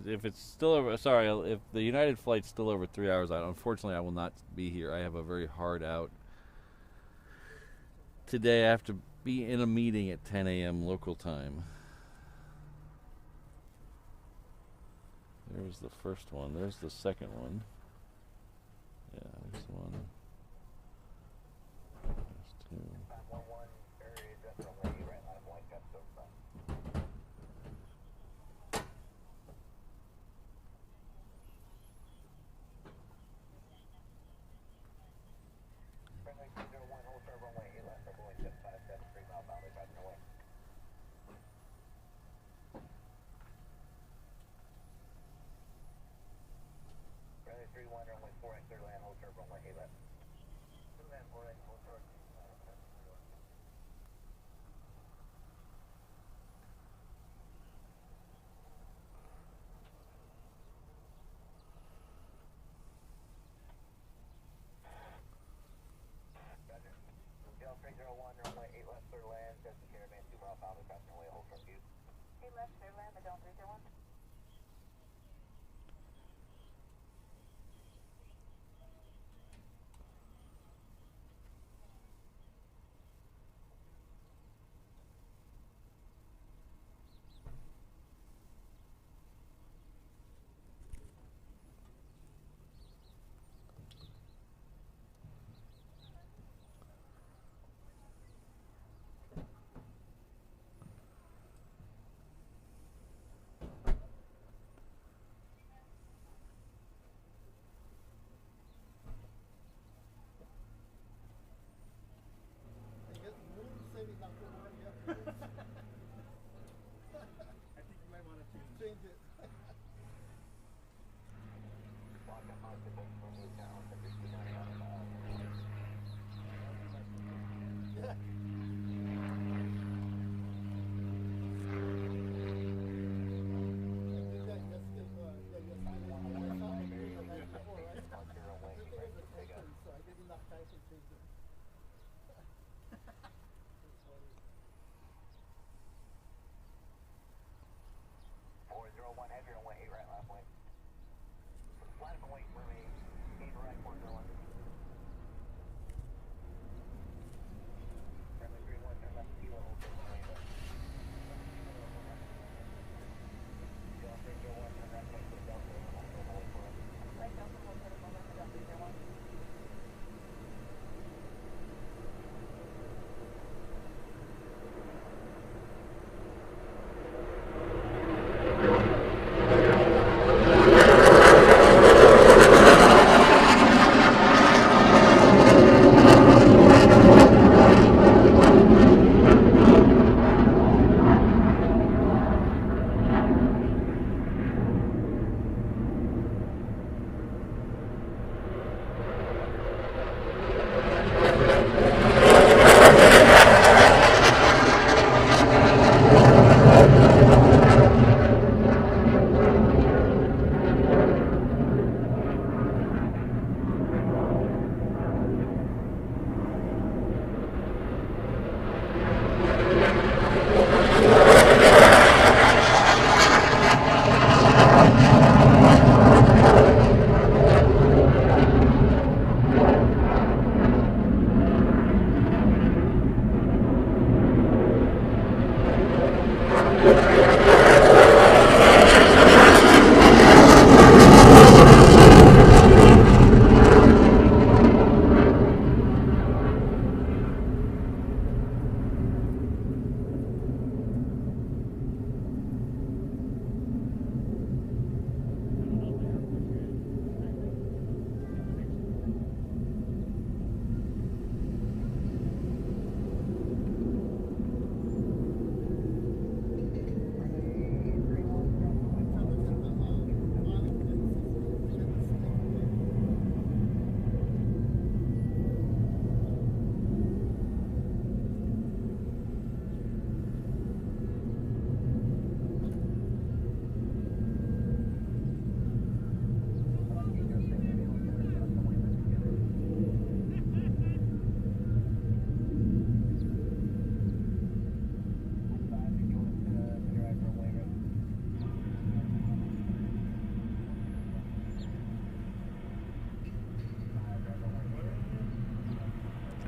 If it's still over, sorry, if the United flight's still over 3 hours out, unfortunately I will not be here. I have a very hard out today. I have to be in a meeting at 10 a.m. local time. There's the first one. There's the second one. Yeah, there's one. There's two.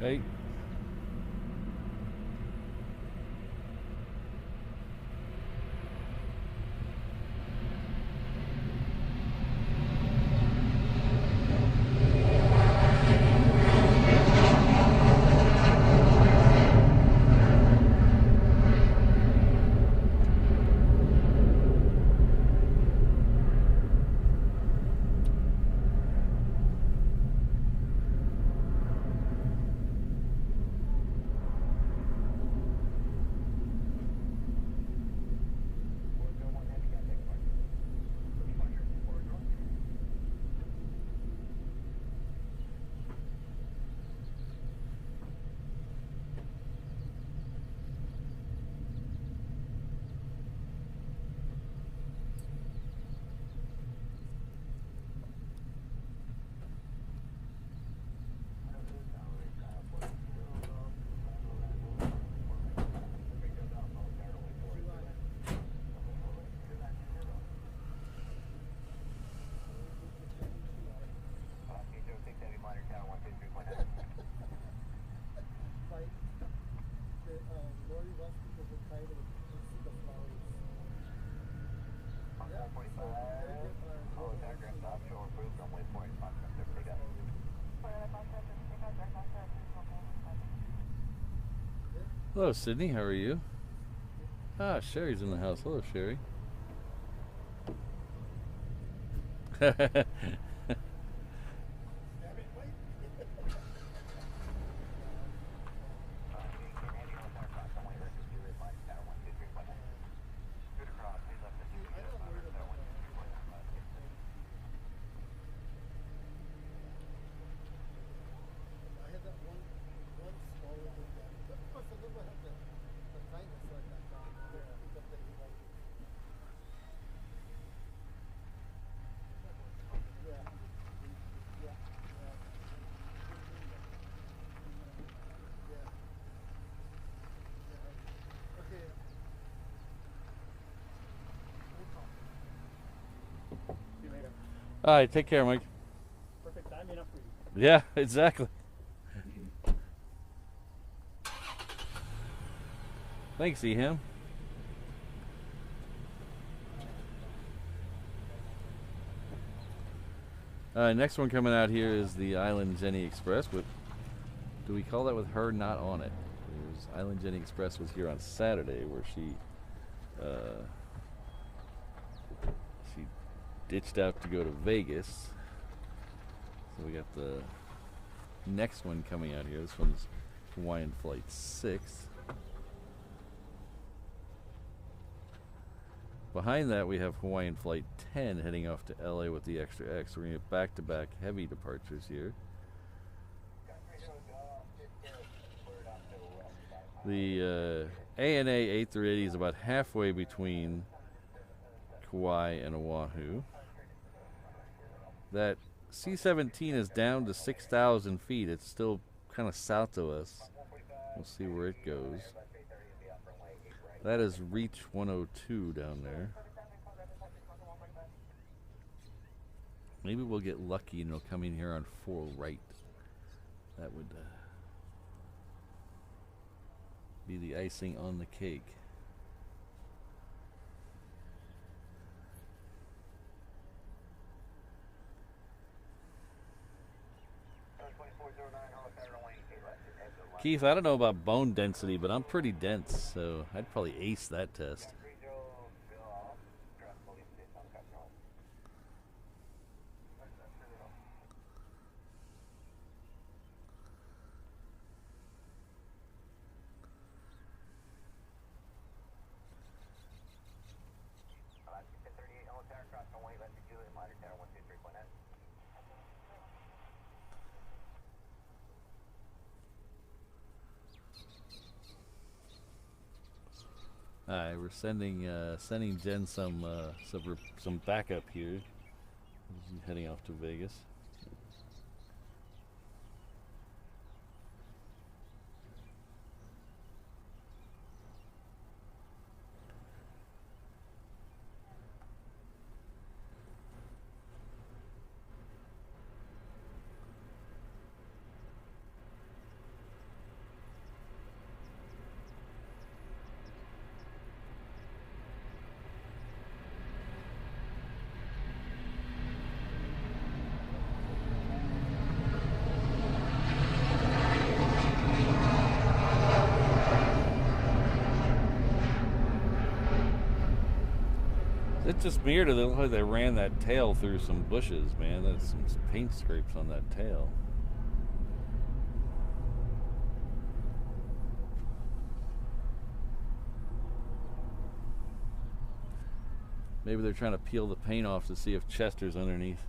Right? Hello, Sydney. How are you? Ah, Sherry's in the house. Hello, Sherry. All right, take care, Mike.
Perfect timing up for you.
Yeah, exactly. Thanks, Eham. Next one coming out here is the Island Jenny Express. With, do we call that with her not on it? There's Island Jenny Express was here on Saturday, where she ditched out to go to Vegas. So we got the next one coming out here. This one's Hawaiian Flight 6. Behind that we have Hawaiian Flight 10 heading off to LA with the Extra X. We're going to get back-to-back heavy departures here. The ANA A380 is about halfway between Kauai and Oahu. That C-17 is down to 6,000 feet. It's still kind of south of us. We'll see where it goes. That is Reach 102 down there. Maybe we'll get lucky and it'll come in here on 4 right. That would be the icing on the cake. Keith, I don't know about bone density, but I'm pretty dense, so I'd probably ace that test. Alright, we're sending Jen some backup here. She's heading off to Vegas. It's just weird. It looked like they ran that tail through some bushes, man. There's some paint scrapes on that tail. Maybe they're trying to peel the paint off to see if Chester's underneath.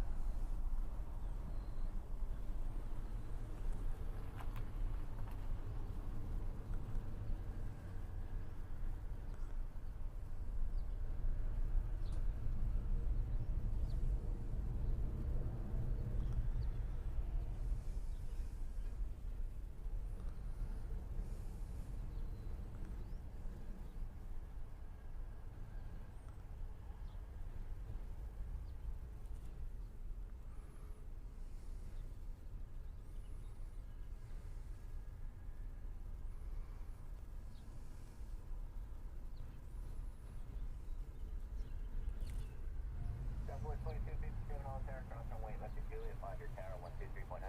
Southwest 2257 all tower, cross runway left at Juliet, 5 your tower, 123.9.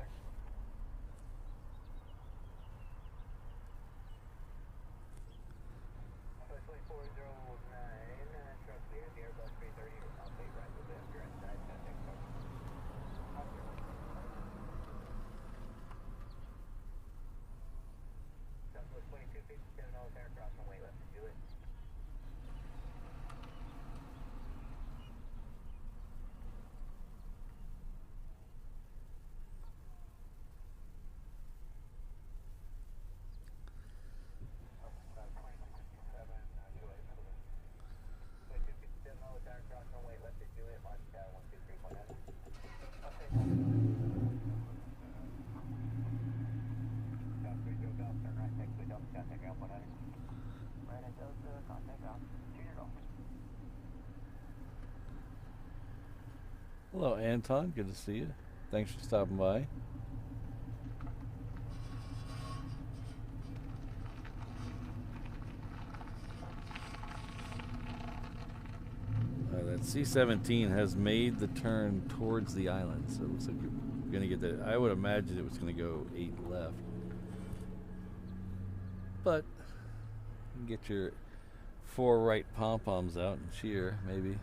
Southwest 2409, trust we have the Airbus 330, okay, right with left, you're inside, contact cover. Southwest 2257 all tower, cross runway left at Juliet.
Hello, Anton. Good to see you. Thanks for stopping by. That C-17 has made the turn towards the island, so it looks like we're going to get that. I would imagine it was going to go 8 left. But you can get your 4 right pom-poms out and cheer, maybe.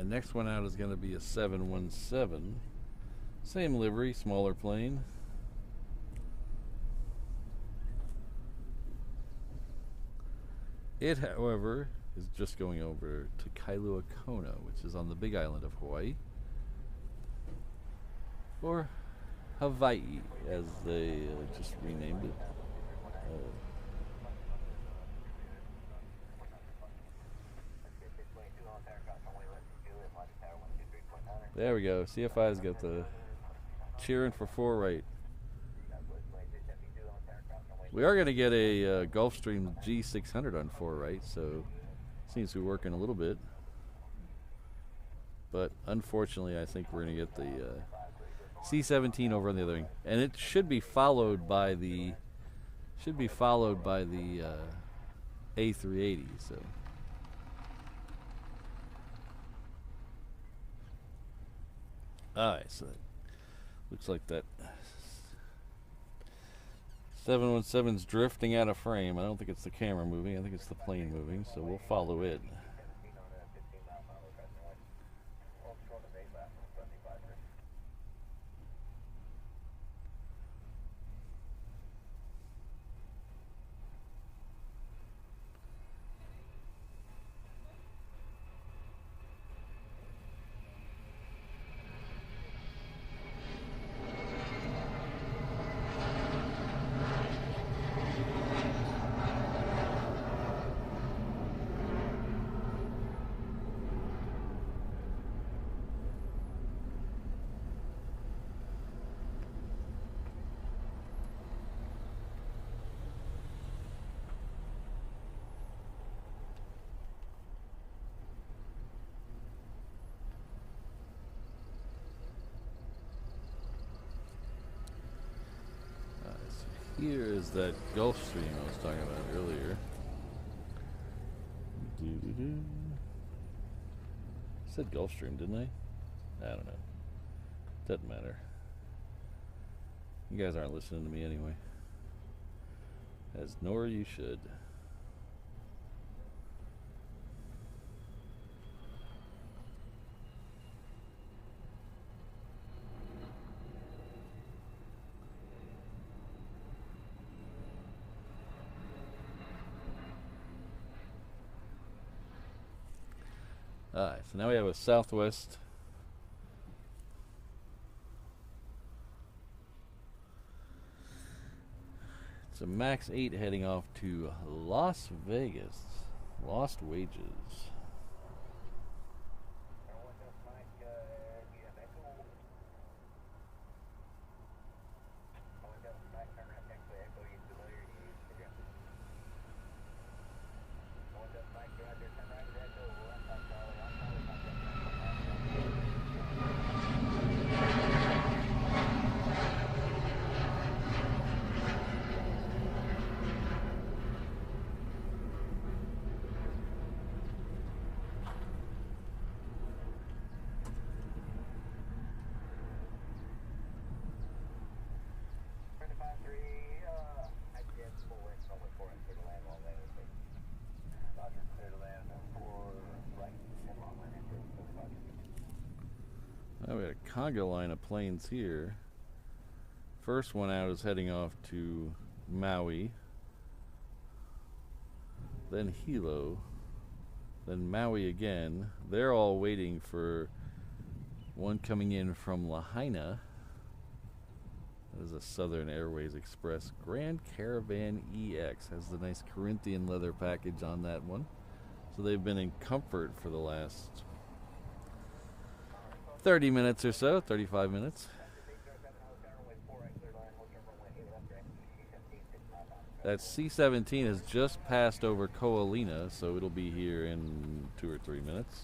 Next one out is going to be a 717. Same livery, smaller plane. It, however, is just going over to Kailua Kona, which is on the big island of Hawaii. Or Hawaii, as they just renamed it. There we go. CFI's got the cheering for 4 right. We are going to get a Gulfstream G600 on 4 right, so seems to be working a little bit. But unfortunately, I think we're going to get the C-17 over on the other wing, and it should be followed by the A380. So. Alright, so looks like that 717's drifting out of frame. I don't think it's the camera moving, I think it's the plane moving, so we'll follow it. here is that Gulfstream I was talking about earlier. Doo-doo-doo. I said Gulfstream, didn't I? I don't know. Doesn't matter. You guys aren't listening to me anyway. As nor you should. Alright, so now we have a Southwest. It's a Max 8 heading off to Las Vegas. Lost Wages. Now we got a conga line of planes here. First one out is heading off to Maui, then Hilo, then Maui again. They're all waiting for one coming in from Lahaina. That is a Southern Airways Express Grand Caravan EX. Has the nice Corinthian leather package on that one. So they've been in comfort for the last 30 minutes or so, 35 minutes. That C-17 has just passed over Koalina, so it'll be here in 2 or 3 minutes.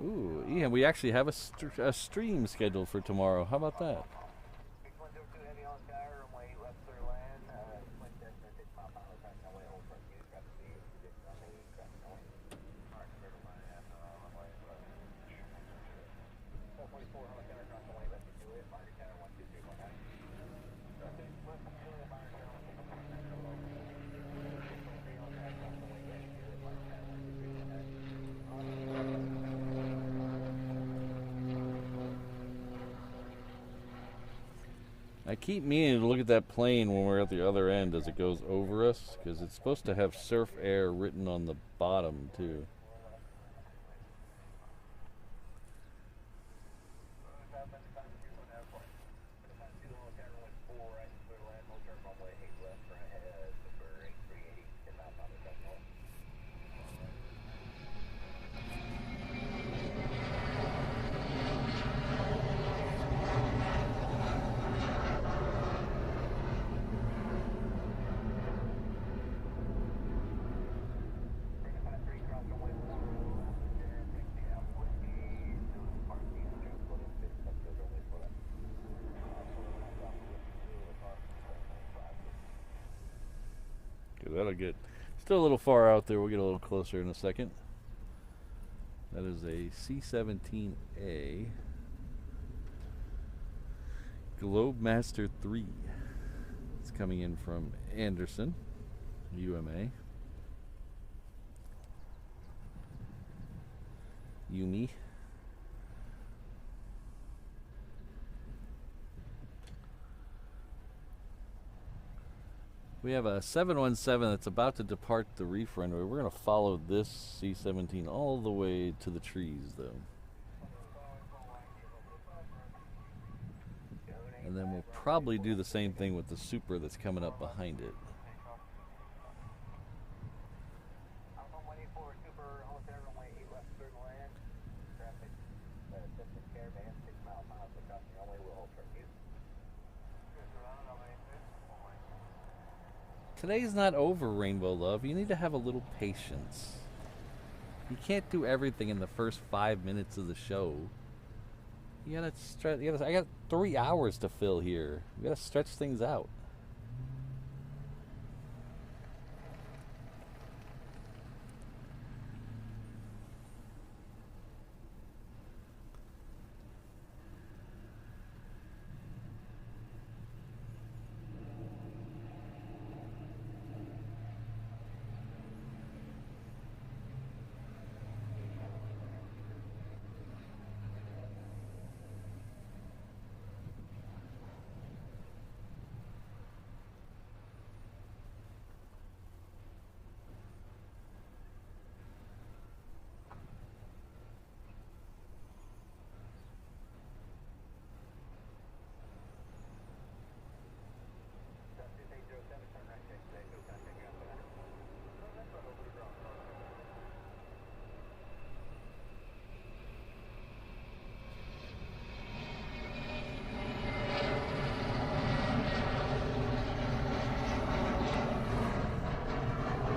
Ooh, Ian, we actually have a stream scheduled for tomorrow. How about that? I keep meaning to look at that plane when we're at the other end as it goes over us, because it's supposed to have Surf Air written on the bottom too. That'll get still a little far out there. We'll get a little closer in a second. That is a C-17A Globemaster 3. It's coming in from Anderson, UMA. Yumi. We have a 717 that's about to depart the reef runway. We're going to follow this C-17 all the way to the trees, though. And then we'll probably do the same thing with the Super that's coming up behind it. Today's not over, Rainbow Love. You need to have a little patience. You can't do everything in the first 5 minutes of the show. You gotta stretch. I got 3 hours to fill here. We gotta stretch things out.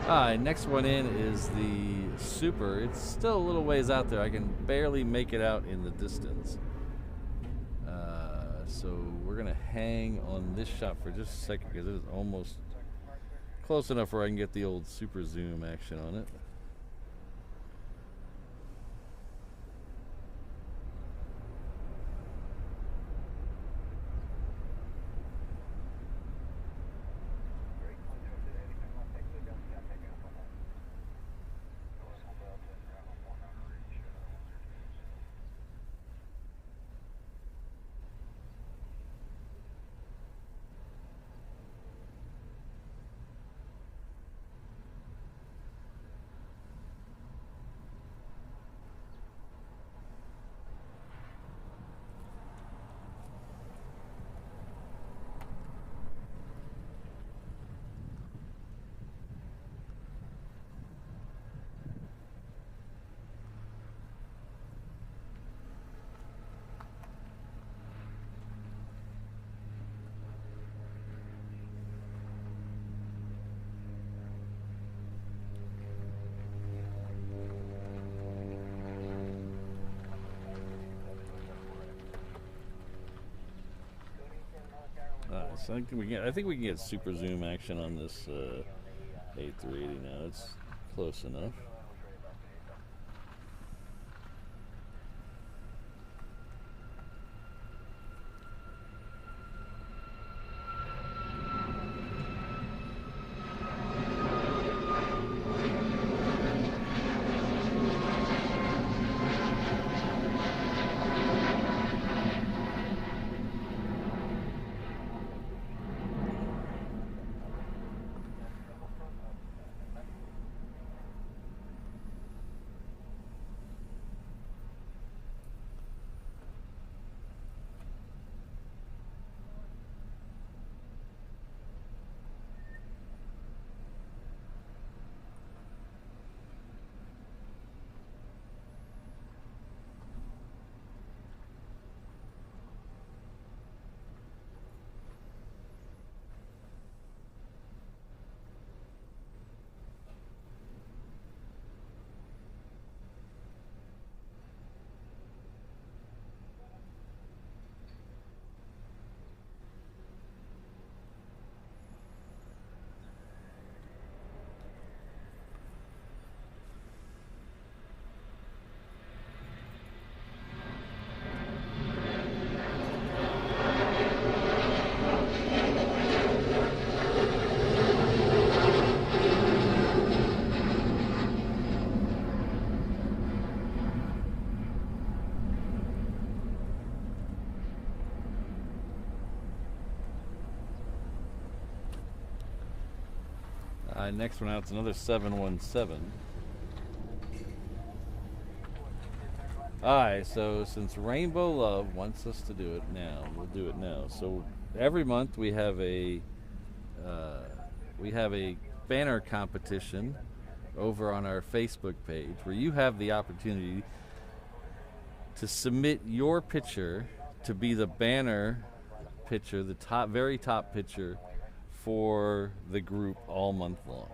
Alright, next one in is the Super. It's still a little ways out there. I can barely make it out in the distance. So we're going to hang on this shot for just a second because it is almost close enough where I can get the old super zoom action on it. So I think we can get super zoom action on this A380 now. It's close enough. Next one out is another 717. Alright, so since Rainbow Love wants us to do it now, we'll do it now. So every month we have a banner competition over on our Facebook page where you have the opportunity to submit your picture to be the banner picture, the very top picture for the group all month long.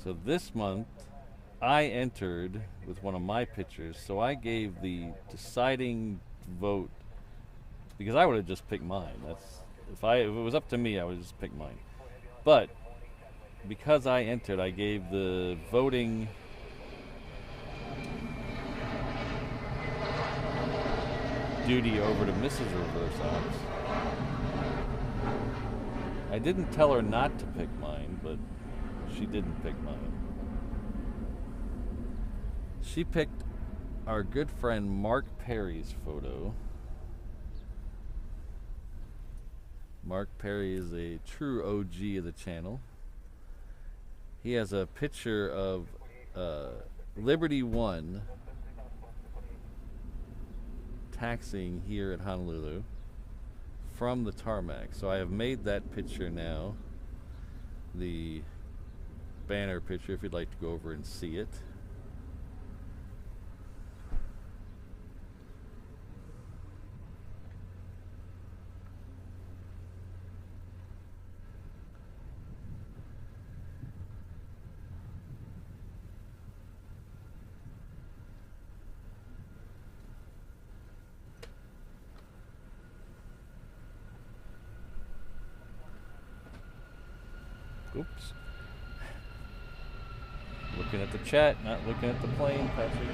So this month, I entered with one of my pictures, so I gave the deciding vote because I would have just picked mine. If it was up to me, I would just pick mine. But because I entered, I gave the voting duty over to Mrs. Reverse Ops. I didn't tell her not to pick mine, but she didn't pick mine. She picked our good friend Mark Perry's photo. Mark Perry is a true OG of the channel. He has a picture of Liberty One taxiing here at Honolulu from the tarmac. So I have made that picture now the banner picture if you'd like to go over and see it. Oops. Looking at the chat, not looking at the plane, Patrick.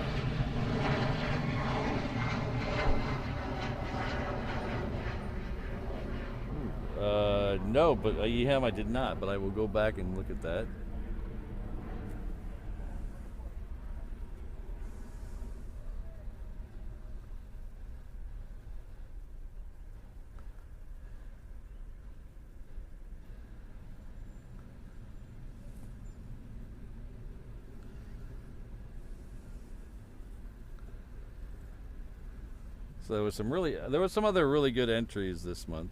No, but I did not, but I will go back and look at that. So there was some other really good entries this month,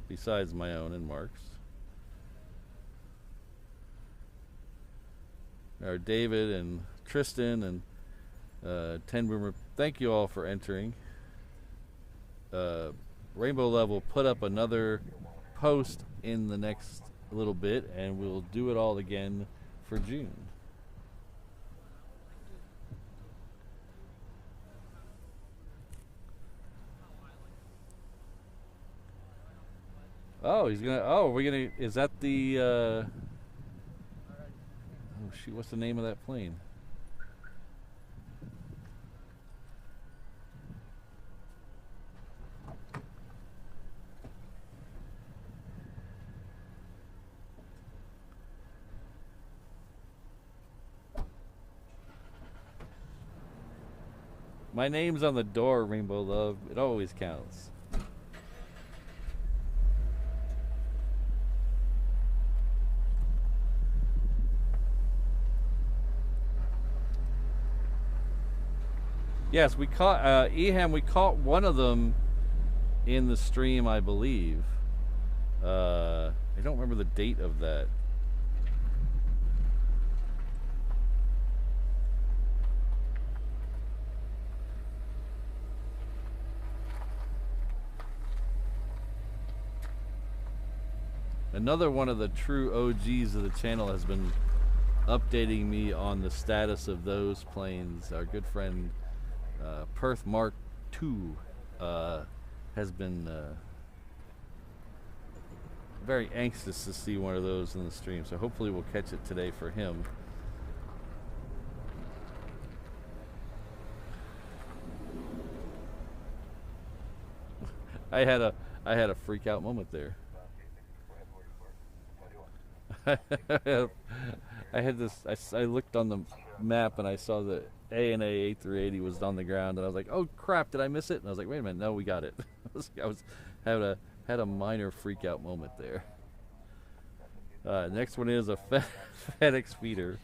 besides my own and Mark's. Our David and Tristan and Ten Boomer, thank you all for entering. Rainbow Love will put up another post in the next little bit, and we'll do it all again for June. Oh, is that the, oh shoot, what's the name of that plane? My name's on the door, Rainbow Love. It always counts. Yes, we caught Eham. We caught one of them in the stream, I believe. I don't remember the date of that. Another one of the true OGs of the channel has been updating me on the status of those planes. Our good friend Perth Mark II has been very anxious to see one of those in the stream, so hopefully we'll catch it today for him. I had a freak out moment there. I looked on the map and I saw that ANA 8380 was on the ground, and I was like, "Oh crap! Did I miss it?" And I was like, "Wait a minute, no, we got it." had a minor freak out moment there. Next one is a FedEx feeder.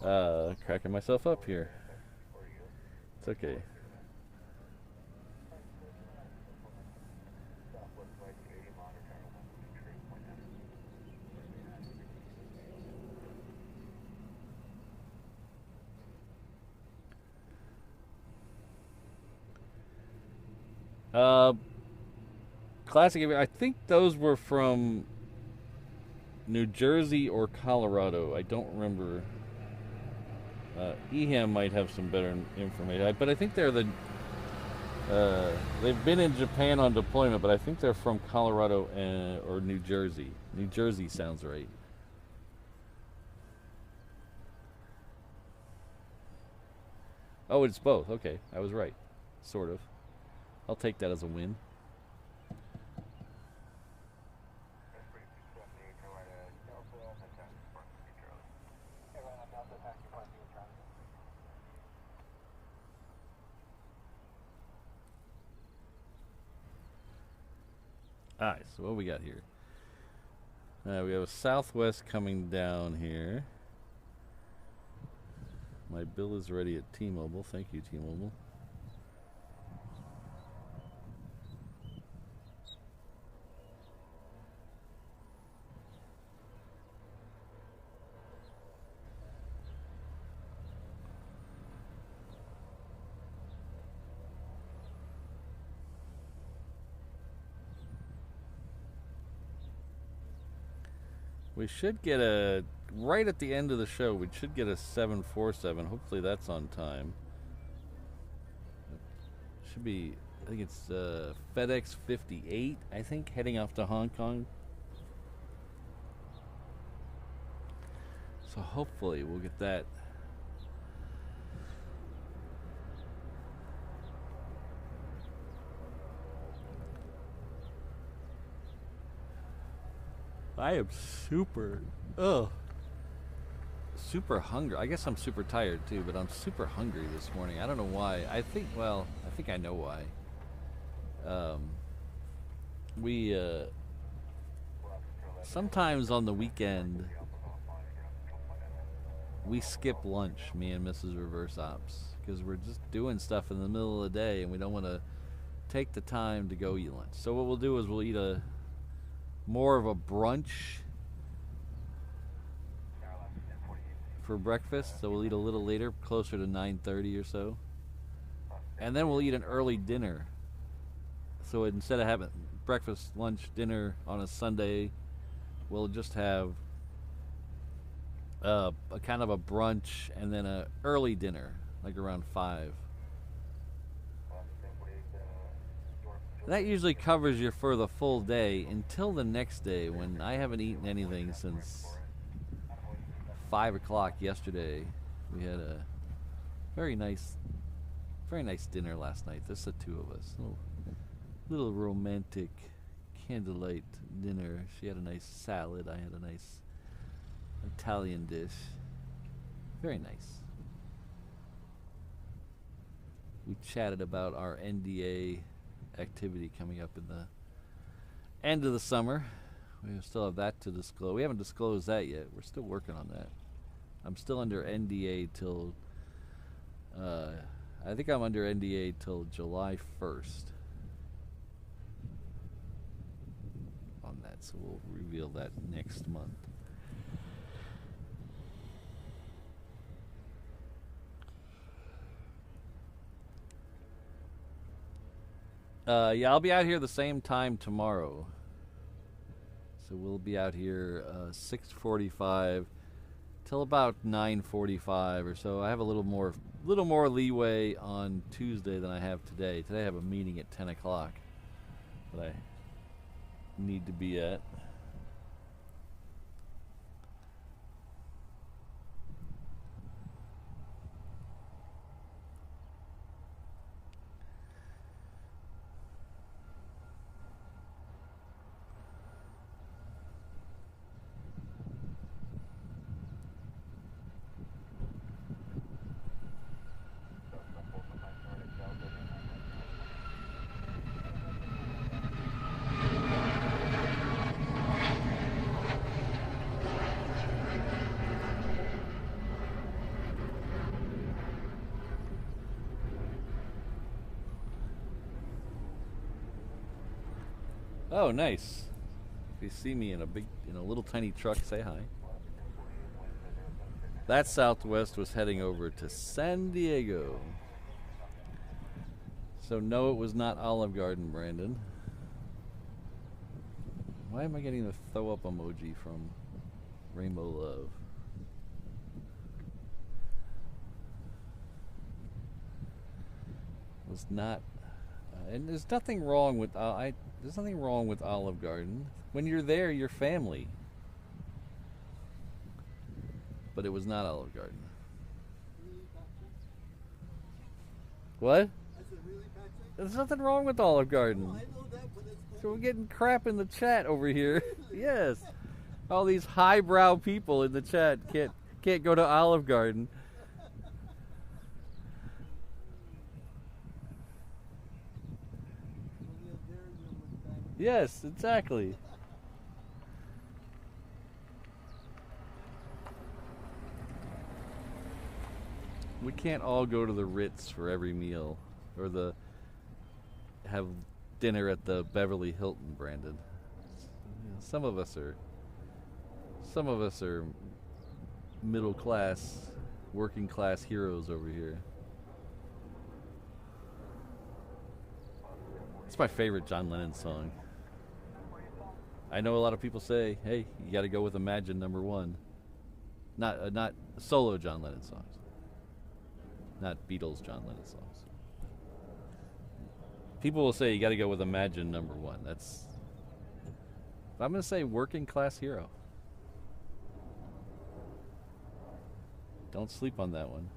Cracking myself up here. It's okay. Classic. I think those were from New Jersey or Colorado. I don't remember. EHAM might have some better information, but I think they're the. They've been in Japan on deployment, but I think they're from Colorado or New Jersey. New Jersey sounds right. Oh, it's both. Okay, I was right. Sort of. I'll take that as a win. Alright, so what we got here? We have a Southwest coming down here. My bill is ready at T-Mobile. Thank you, T-Mobile. We should get a, right at the end of the show, we should get a 747. Hopefully that's on time. Should be, I think it's FedEx 58, I think, heading off to Hong Kong. So hopefully we'll get that. I am super hungry. I guess I'm super tired too, but I'm super hungry this morning. I don't know why. I think I know why. We sometimes on the weekend we skip lunch, me and Mrs. Reverse Ops, because we're just doing stuff in the middle of the day and we don't want to take the time to go eat lunch. So what we'll do is we'll eat more of a brunch for breakfast, so we'll eat a little later, closer to 9:30 or so, and then we'll eat an early dinner. So instead of having breakfast, lunch, dinner on a Sunday, we'll just have a kind of a brunch and then an early dinner, like around 5. That usually covers you for the full day until the next day, when I haven't eaten anything since 5 o'clock yesterday. We had a very nice dinner last night. Just the two of us. Little romantic candlelight dinner. She had a nice salad. I had a nice Italian dish. Very nice. We chatted about our NDA activity coming up in the end of the summer. We still have that to disclose. We haven't disclosed that yet. We're still working on that. I'm still under NDA till I think I'm under NDA till July 1st on that, so we'll reveal that next month. Yeah, I'll be out here the same time tomorrow. So we'll be out here 6:45 till about 9:45 or so. I have a little more leeway on Tuesday than I have today. Today I have a meeting at 10 o'clock that I need to be at. Oh, nice. If you see me in a little tiny truck, say hi. That Southwest was heading over to San Diego. So no, it was not Olive Garden, Brandon. Why am I getting the throw up emoji from Rainbow Love? was not, and there's nothing wrong with there's nothing wrong with Olive Garden. When you're there, you're family. But it was not Olive Garden. What?
I said, really, Patrick?
There's nothing wrong with Olive Garden.
No, I know that, but it's
So we're getting crap in the chat over here. Yes. All these highbrow people in the chat can't go to Olive Garden. Yes, exactly. We can't all go to the Ritz for every meal, or have dinner at the Beverly Hilton, Brandon. Some of us are middle class, working class heroes over here. It's my favorite John Lennon song. I know a lot of people say, "Hey, you got to go with Imagine #1." Not solo John Lennon songs. Not Beatles John Lennon songs. People will say you got to go with Imagine #1. That's. I'm going to say working class hero. Don't sleep on that one.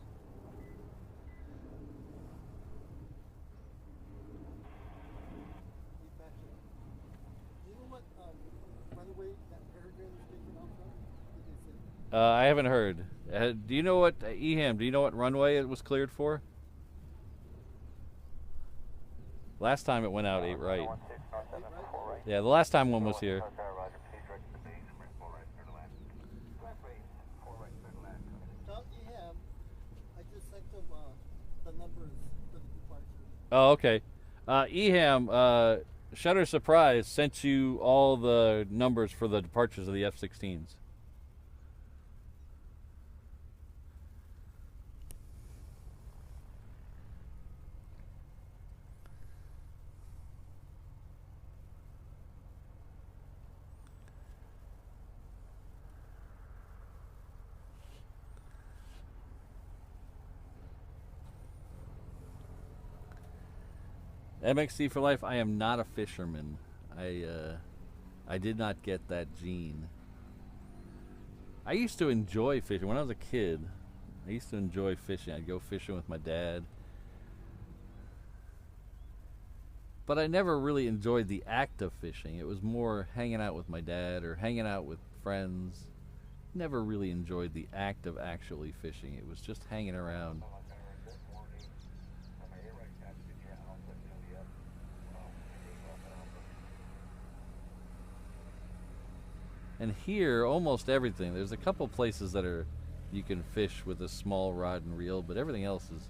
You know what, runway that Peregrine is taking off from? Did they say?
I haven't heard. Do you know what, Eham, do you know what runway it was cleared for? Last time it went out 8 right. Yeah, the last time one was here.
Tell EM, I just sent them the numbers for the departure.
Oh, okay. Eham, Shutter Surprise sent you all the numbers for the departures of the F-16s. MXC for life. I am not a fisherman. I did not get that gene. I used to enjoy fishing when I was a kid. I used to enjoy fishing. I'd go fishing with my dad. But I never really enjoyed the act of fishing. It was more hanging out with my dad or hanging out with friends. Never really enjoyed the act of actually fishing. It was just hanging around. And here, almost everything. There's a couple places that you can fish with a small rod and reel, but everything else is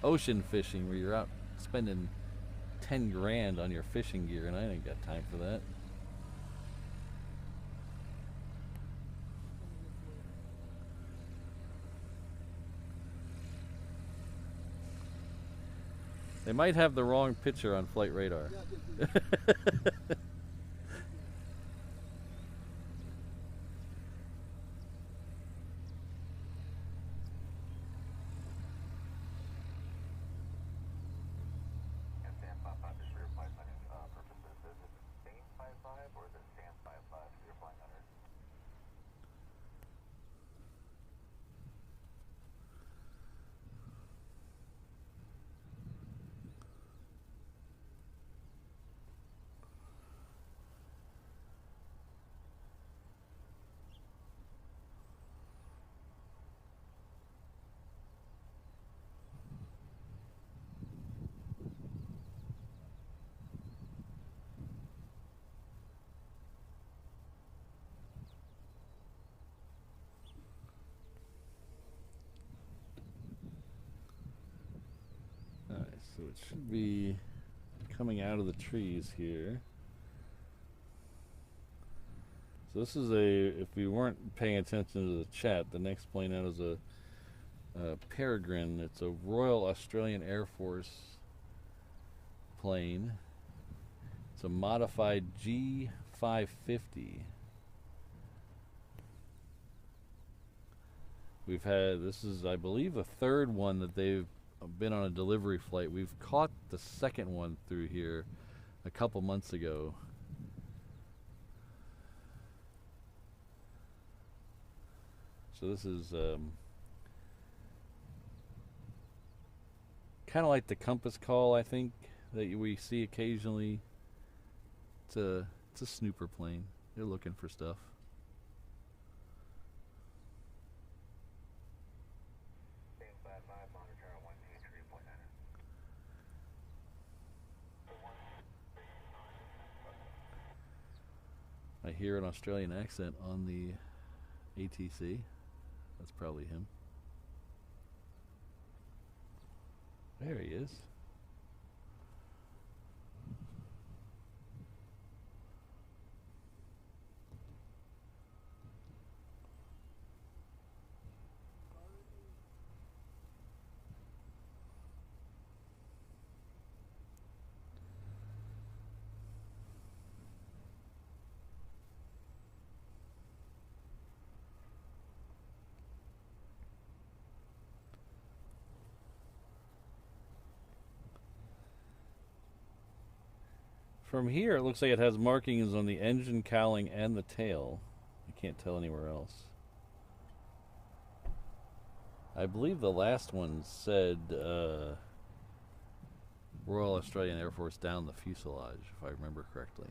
ocean fishing where you're out spending 10 grand on your fishing gear, and I ain't got time for that. They might have the wrong picture on flight radar. So it should be coming out of the trees here. So this is if we weren't paying attention to the chat, the next plane out is a Peregrine. It's a Royal Australian Air Force plane. It's a modified G550. We've had, this is, I believe, the third one that they've been on a delivery flight. We've caught the second one through here a couple months ago. So this is kind of like the compass call, I think, that we see occasionally. It's a snooper plane. They're looking for stuff. I hear an Australian accent on the ATC. That's probably him. There he is. From here, it looks like it has markings on the engine cowling and the tail. I can't tell anywhere else. I believe the last one said Royal Australian Air Force down the fuselage, if I remember correctly.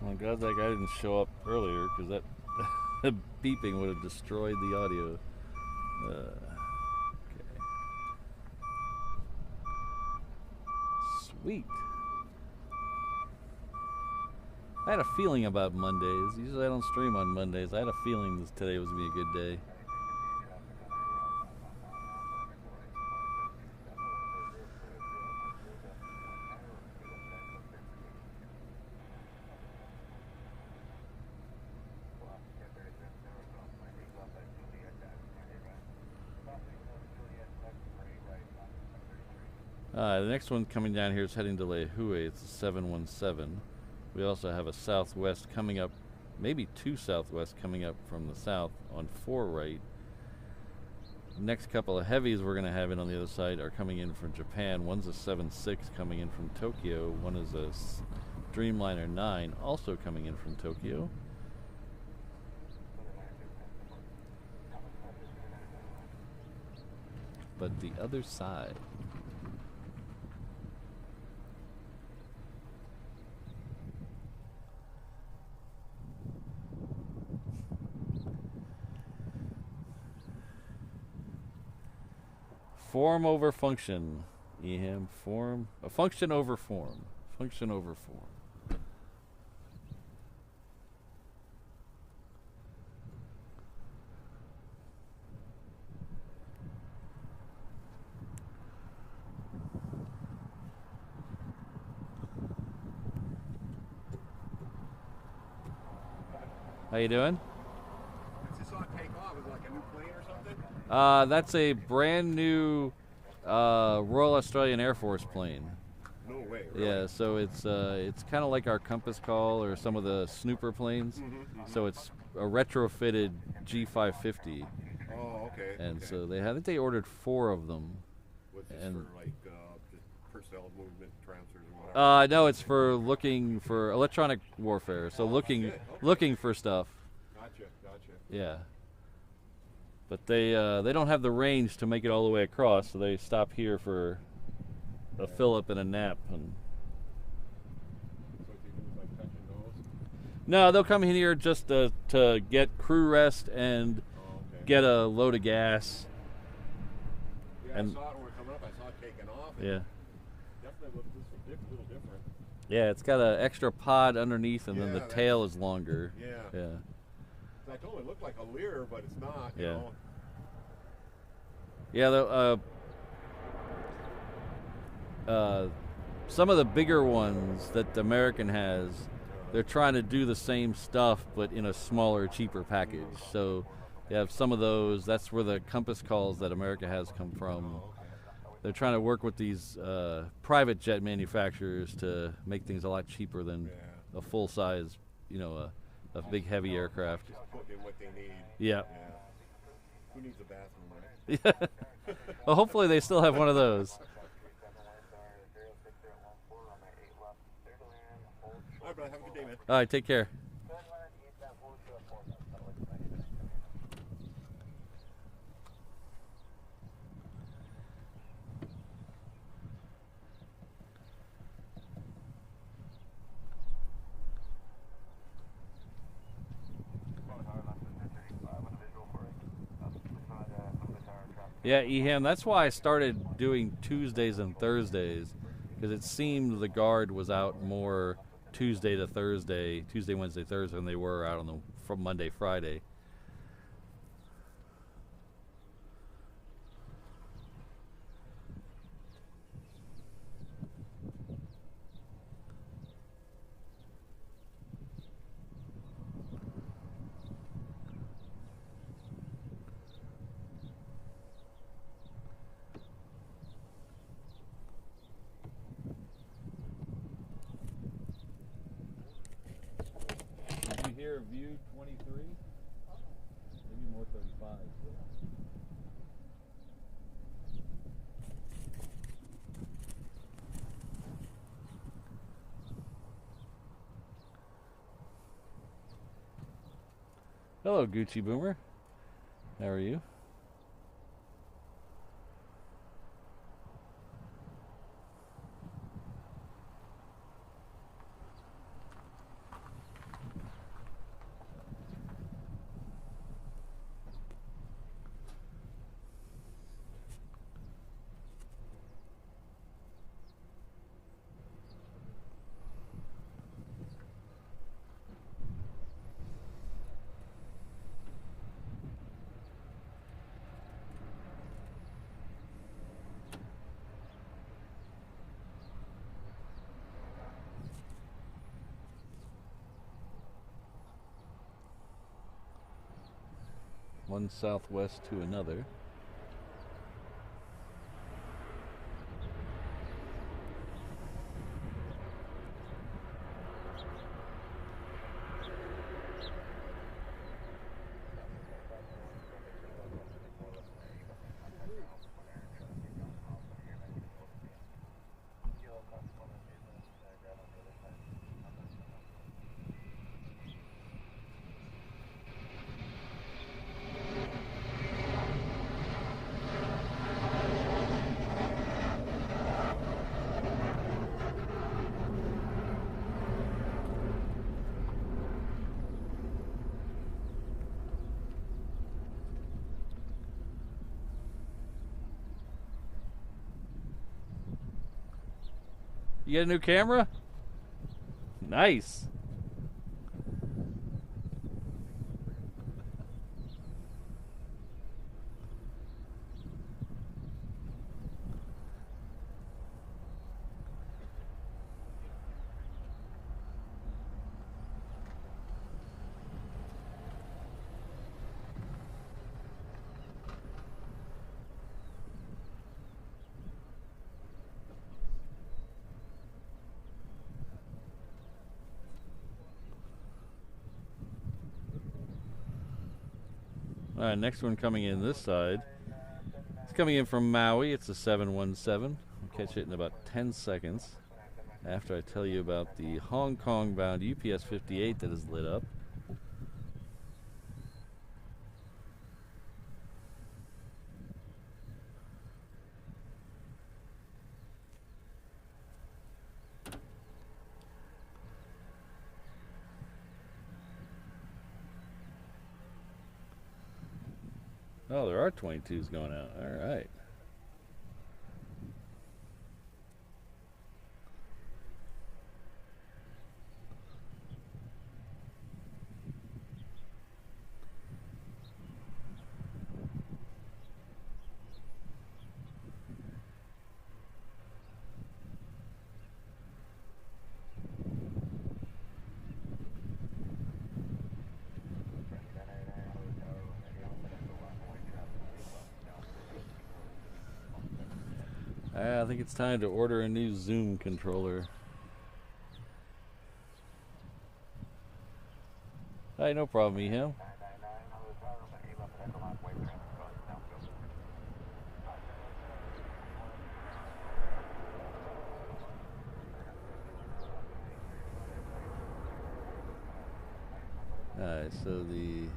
I'm glad that guy didn't show up earlier, because that beeping would have destroyed the audio. Okay. Sweet. I had a feeling about Mondays. Usually I don't stream on Mondays. I had a feeling today was going to be a good day. The next one coming down here is heading to Lehue. It's a 717. We also have a Southwest coming up maybe 2 southwest coming up from the south on 4 right. Next couple of heavies we're going to have in on the other side are coming in from Japan. One's a 7.6 coming in from Tokyo. One is a Dreamliner 9 also coming in from Tokyo. But the other side. Form over function. EM form. Function over form. Function over form. How you doing?
I saw it take off. Was it like a new plane or something?
That's a brand new Royal Australian Air Force plane.
No way. Really?
Yeah, so it's kind of like our Compass Call or some of the Snooper planes. So it's a retrofitted G550.
Oh, okay.
And
okay.
so I think they ordered 4 of them.
Was this
and
for like just personnel movement transfers or whatever?
No, it's for looking for electronic warfare. So looking for stuff.
Gotcha.
Yeah. But they don't have the range to make it all the way across, so they stop here for a fill up and a nap. And
So what you do is like touch and goes?
no, they'll come in here just to get crew rest and
Oh, okay.
get a load of gas.
Yeah,
and-
I saw it when we were coming up. I saw it taking off. And
Yeah.
Definitely looked just a little different.
Yeah, it's got an extra pod underneath, and then
Yeah,
the
that's-
tail is longer.
Yeah.
Yeah.
I told him it looked like a Lear, but it's not. You
Yeah.
know?
Yeah, some of the bigger ones that the American has, they're trying to do the same stuff but in a smaller, cheaper package. So you have some of those. That's where the Compass Calls that America has come from. They're trying to work with these private jet manufacturers to make things a lot cheaper than
Yeah.
a full size, a big heavy aircraft.
Just put in what they need.
Yeah.
Yeah. Who needs a bathroom, right?
Yeah. Well, hopefully they still have one of those.
All right, brother. Have a good day, man.
All right, take care. Yeah, EHAM, that's why I started doing Tuesdays and Thursdays, because it seemed the guard was out more Tuesday to Thursday, Tuesday, Wednesday, Thursday, than they were out on from Monday, Friday. Did you hear view 23? Maybe more 35. Hello, Gucci Boomer. How are you? One southwest to another. You got a new camera? Nice. All right, next one coming in this side. It's coming in from Maui. It's a 717. We'll catch it in about 10 seconds after I tell you about the Hong Kong bound UPS 58 that is lit up. Oh, there are 22s going out. All right. I think it's time to order a new Zoom controller. Hey, no problem, Eham. Alright, so the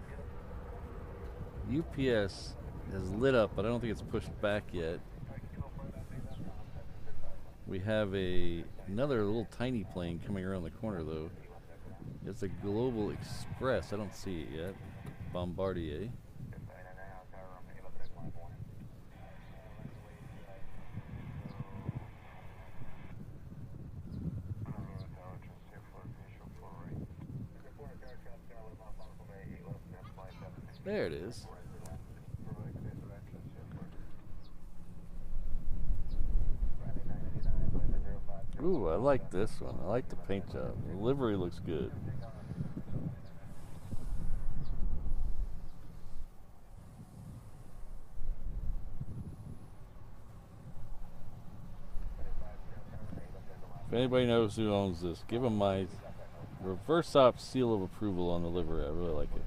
UPS is lit up, but I don't think it's pushed back yet. We have another little tiny plane coming around the corner, though. It's a Global Express. I don't see it yet. Bombardier. There it is. Ooh, I like this one. I like the paint job. The livery looks good. If anybody knows who owns this, give them my reverse op seal of approval on the livery. I really like it.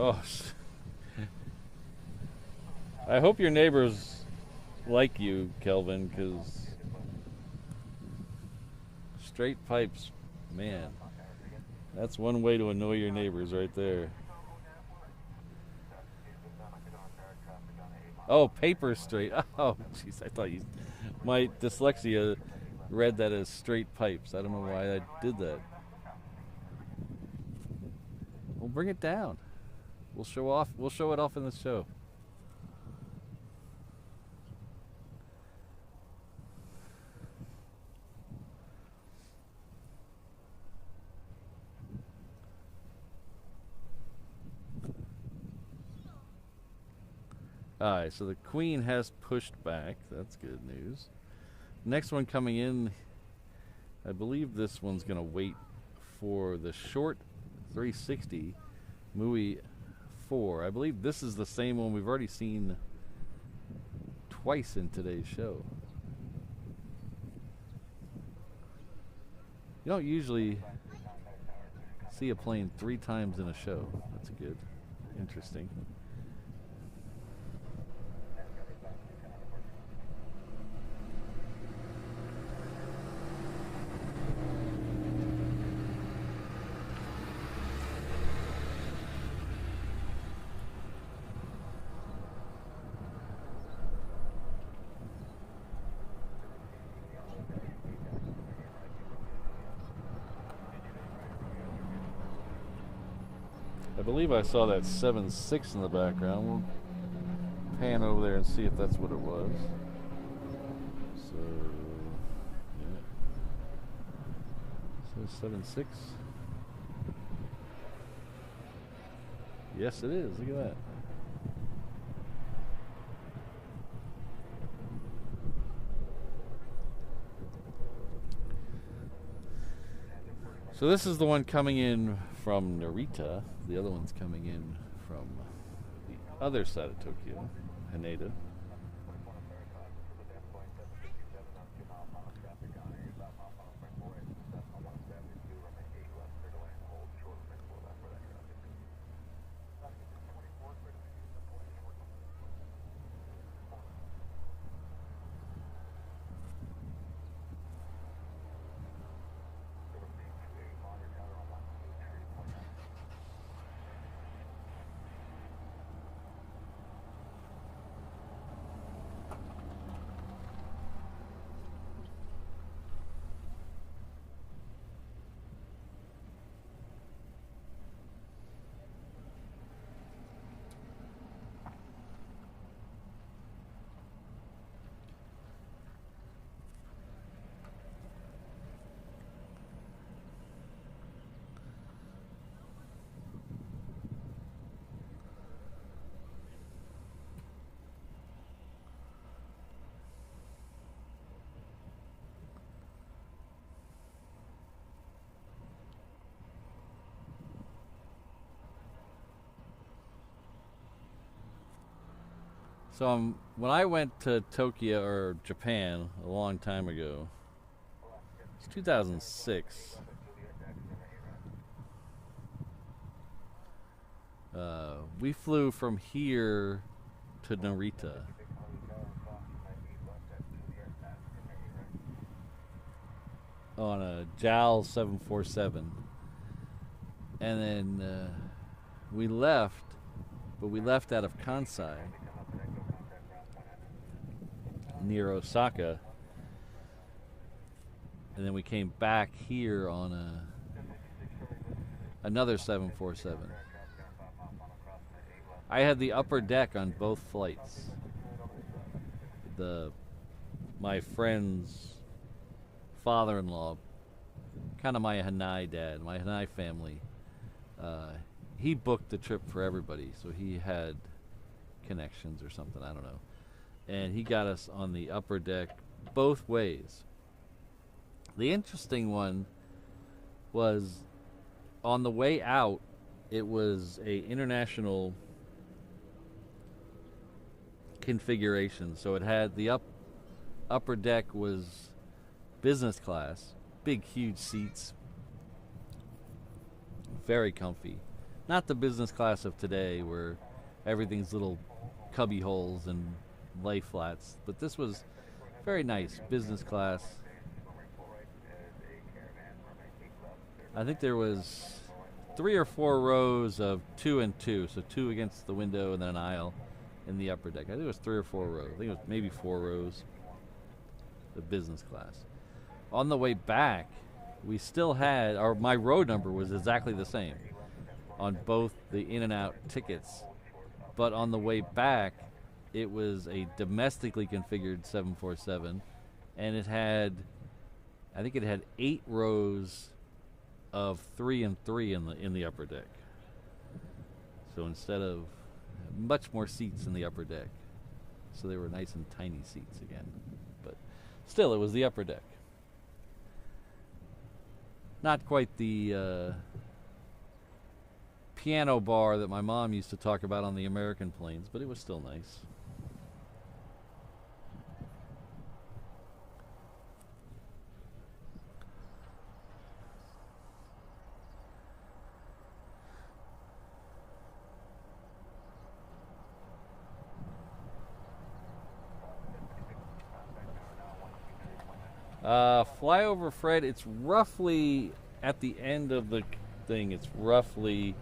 Oh, I hope your neighbors like you, Kelvin, because straight pipes, man, that's one way to annoy your neighbors right there. Oh, paper straight. Oh, jeez, I thought my dyslexia read that as straight pipes. I don't know why I did that. Well, bring it down. We'll show it off in the show. Alright, so the Queen has pushed back. That's good news. Next one coming in, I believe this one's going to wait for the short 360 MUI 4. I believe this is the same one we've already seen twice in today's show. You don't usually see a plane 3 times in a show. That's good. Interesting. I believe I saw that 7.6 in the background. We'll pan over there and see if that's what it was. So, yeah. So 7.6. Yes, it is. Look at that. So this is the one coming in from Narita. The other one's coming in from the other side of Tokyo, Haneda. So when I went to Tokyo or Japan a long time ago, it's 2006. We flew from here to Narita. On a JAL 747. And then we left, but we left out of Kansai, near Osaka, and then we came back here on another 747. I had the upper deck on both flights. My friend's father-in-law, kind of my Hanai dad, my Hanai family, he booked the trip for everybody, so he had connections or something, I don't know. And he got us on the upper deck both ways. The interesting one was on the way out, it was a international configuration. So it had the upper deck was business class, big huge seats, very comfy. Not the business class of today where everything's little cubby holes and lay flats, but this was very nice business class. I think there was 3 or 4 rows of 2 and 2, so 2 against the window and then an aisle in the upper deck. I think it was 3 or 4 rows. I think it was maybe 4 rows of business class. On the way back, we still had, my row number was exactly the same on both the in and out tickets, but on the way back, it was a domestically configured 747, and it had, I think it had 8 rows of 3 and 3 in the upper deck. So instead of much more seats in the upper deck, so they were nice and tiny seats again. But still, it was the upper deck. Not quite the piano bar that my mom used to talk about on the American planes, but it was still nice. Flyover Fred, it's roughly at the end of the thing. It's roughly,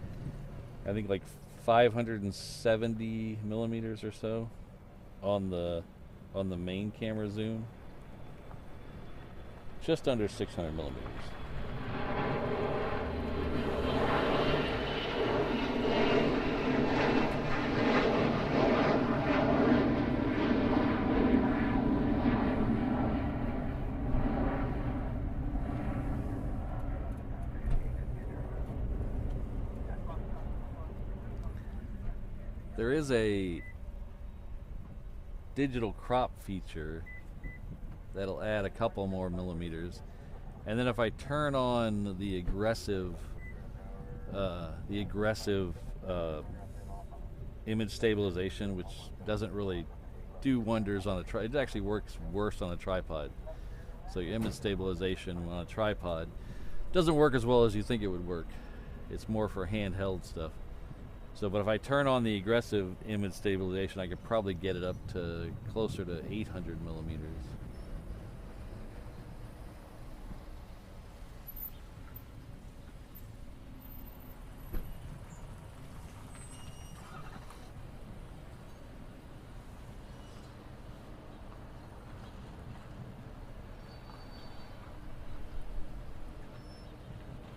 I think, like 570 millimeters or so on the main camera zoom. Just under 600 millimeters. There is a digital crop feature that'll add a couple more millimeters, and then if I turn on the aggressive image stabilization, which doesn't really do wonders on a tripod, it actually works worse on a tripod. So your image stabilization on a tripod doesn't work as well as you think it would work. It's more for handheld stuff. So, but if I turn on the aggressive image stabilization, I could probably get it up to closer to 800 millimeters.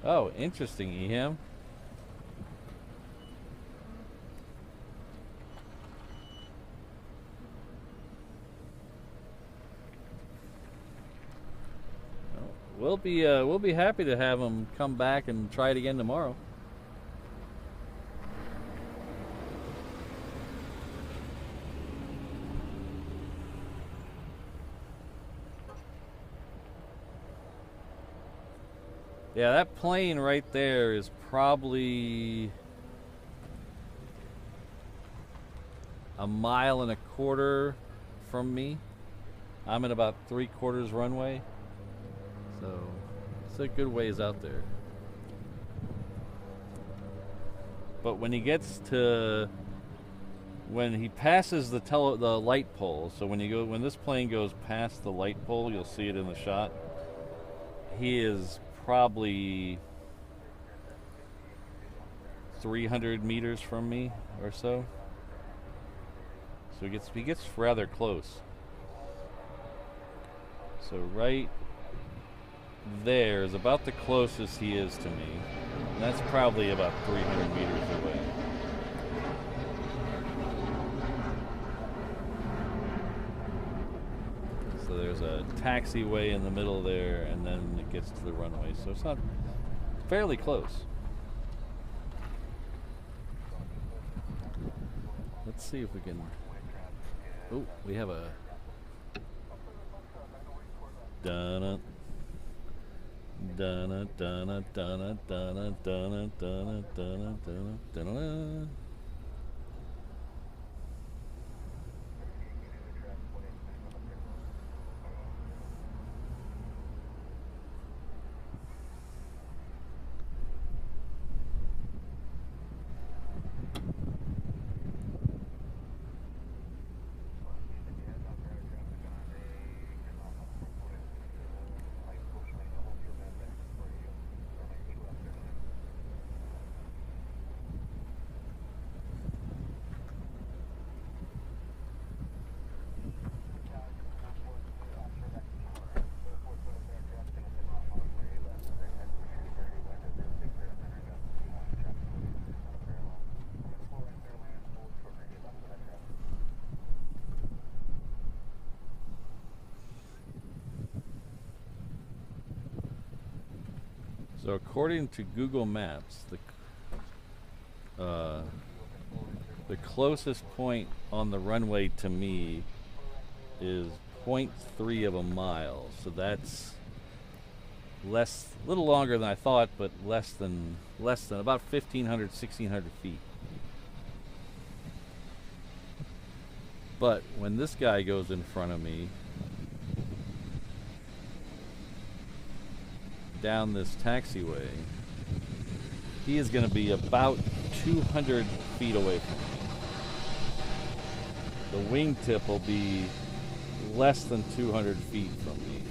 Oh, interesting, Eham. We'll be happy to have him come back and try it again tomorrow. Yeah, that plane right there is probably 1.25 miles from me. I'm at about 3/4 runway. So it's a good ways out there. But when he passes the light pole, so when this plane goes past the light pole, you'll see it in the shot. He is probably 300 meters from me or so. So he gets rather close. So right there is about the closest he is to me. And that's probably about 300 meters away. So there's a taxiway in the middle there, and then it gets to the runway. So it's not fairly close. Let's see if we can. Oh, we have a. Dun Dun dun dun dun dun dun dun dun dun dun. So according to Google Maps, the closest point on the runway to me is 0.3 of a mile. So that's a little longer than I thought, but less than about 1,500, 1,600 feet. But when this guy goes in front of me, down this taxiway, he is going to be about 200 feet away from me. The wingtip will be less than 200 feet from me.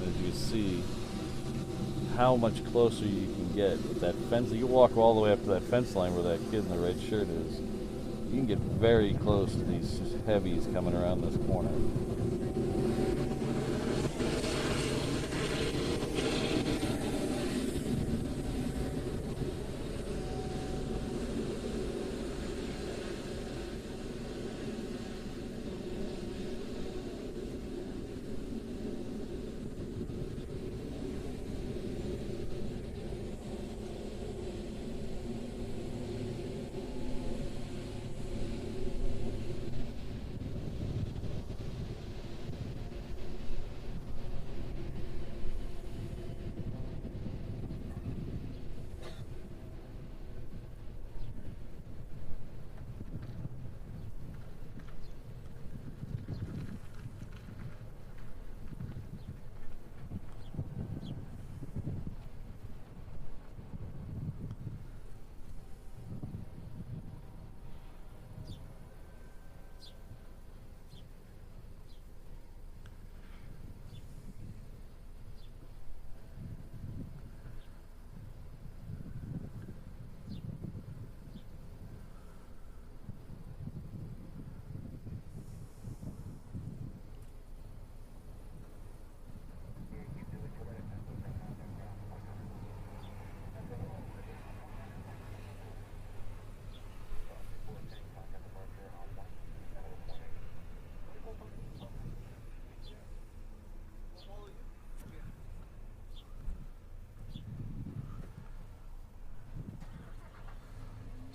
as you see how much closer you can get with that fence. You can walk all the way up to that fence line where that kid in the red shirt is. You can get very close to these heavies coming around this corner.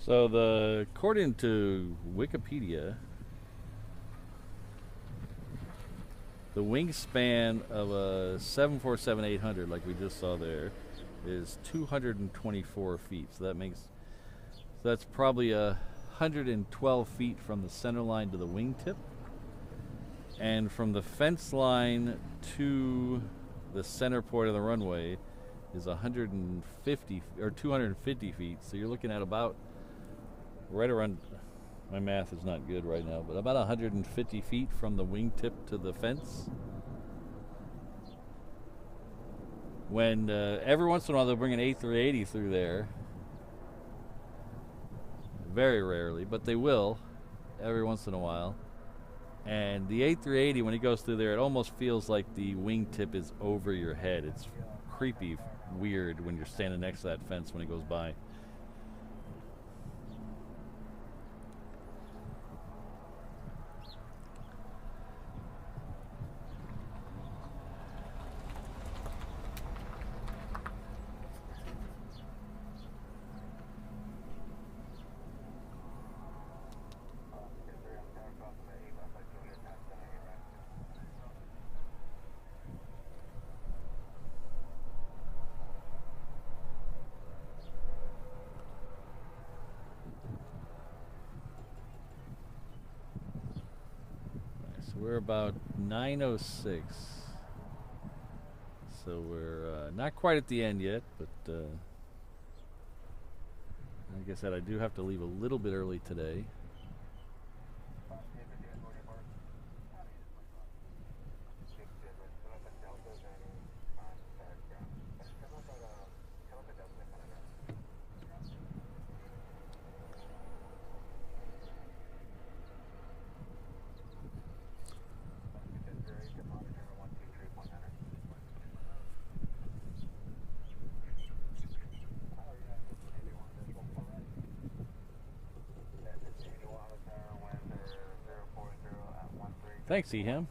So according to Wikipedia, the wingspan of a 747-800, like we just saw there, is 224 feet. So that's probably 112 feet from the center line to the wingtip, and from the fence line to the center point of the runway is 150 or 250 feet. So you're looking at about right around, my math is not good right now, but about 150 feet from the wingtip to the fence. When every once in a while they'll bring an A380 through there. Very rarely, but they will every once in a while. And the A380, when it goes through there, it almost feels like the wingtip is over your head. It's creepy, weird when you're standing next to that fence when it goes by. We're about 9:06, so we're not quite at the end yet, but like I said, I do have to leave a little bit early today. Thanks, Eham.